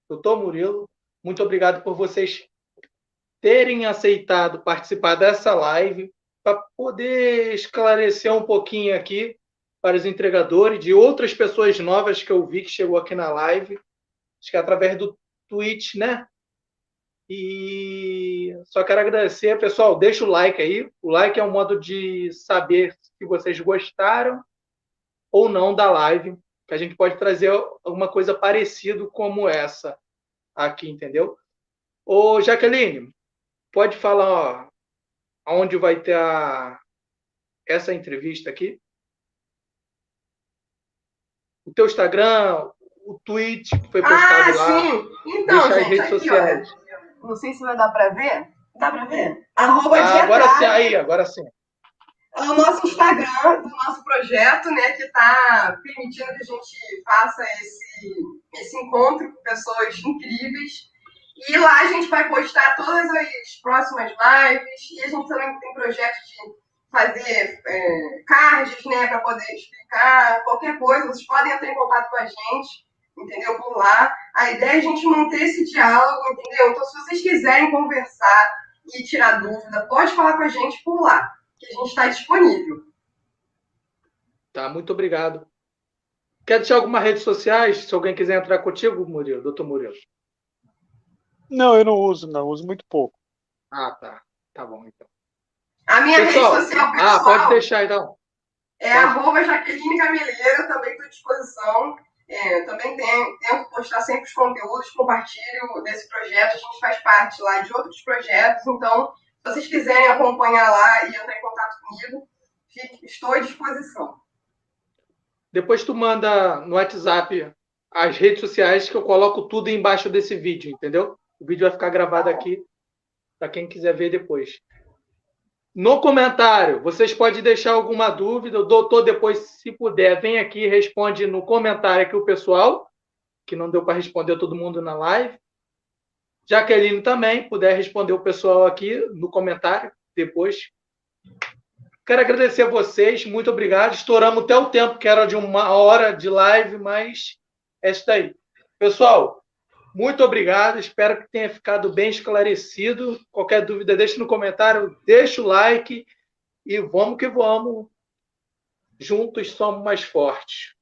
doutor Murilo. Muito obrigado por vocês terem aceitado participar dessa live, para poder esclarecer um pouquinho aqui para os entregadores, de outras pessoas novas que eu vi que chegou aqui na live, acho que é através do Twitch, né? E só quero agradecer, pessoal, deixa o like aí. O like é um modo de saber se vocês gostaram ou não da live, que a gente pode trazer alguma coisa parecida como essa aqui, entendeu? Ô, Jaqueline, pode falar aonde vai ter essa entrevista aqui? O teu Instagram, o tweet que foi postado lá. Sim. Então, deixa gente, as redes aqui, sociais. olha, não sei se vai dar para ver. Dá para ver? Arroba agora sim, aí, agora sim. É o nosso Instagram do nosso projeto, né, que está permitindo que a gente faça esse encontro com pessoas incríveis. E lá a gente vai postar todas as próximas lives e a gente também tem projeto de fazer cards, né, para poder explicar qualquer coisa. Vocês podem entrar em contato com a gente, entendeu, por lá. A ideia é a gente manter esse diálogo, entendeu? Então, se vocês quiserem conversar e tirar dúvida, pode falar com a gente por lá, que a gente está disponível. Tá, muito obrigado. Quer deixar alguma rede sociais, se alguém quiser entrar contigo, Murilo, doutor Murilo? Não, eu não uso, não. Uso muito pouco. Ah, tá. Tá bom, então. A minha rede Pessoal, social pode pessoal deixar, então. é @Jaqueline Cameleira, também estou à disposição. Eu também tento postar sempre os conteúdos, compartilho desse projeto. A gente faz parte lá de outros projetos, então, se vocês quiserem acompanhar lá e entrar em contato comigo, estou à disposição. Depois tu manda no WhatsApp as redes sociais que eu coloco tudo embaixo desse vídeo, entendeu? O vídeo vai ficar gravado aqui para quem quiser ver depois. No comentário, vocês podem deixar alguma dúvida. O doutor, depois, se puder, vem aqui e responde no comentário aqui o pessoal, que não deu para responder todo mundo na live. Jaqueline também, puder responder o pessoal aqui no comentário depois. Quero agradecer a vocês, muito obrigado. Estouramos até o tempo, que era de 1 hora de live, mas é isso aí. Pessoal, muito obrigado, espero que tenha ficado bem esclarecido. Qualquer dúvida, deixe no comentário, deixa o like e vamos que vamos. Juntos somos mais fortes.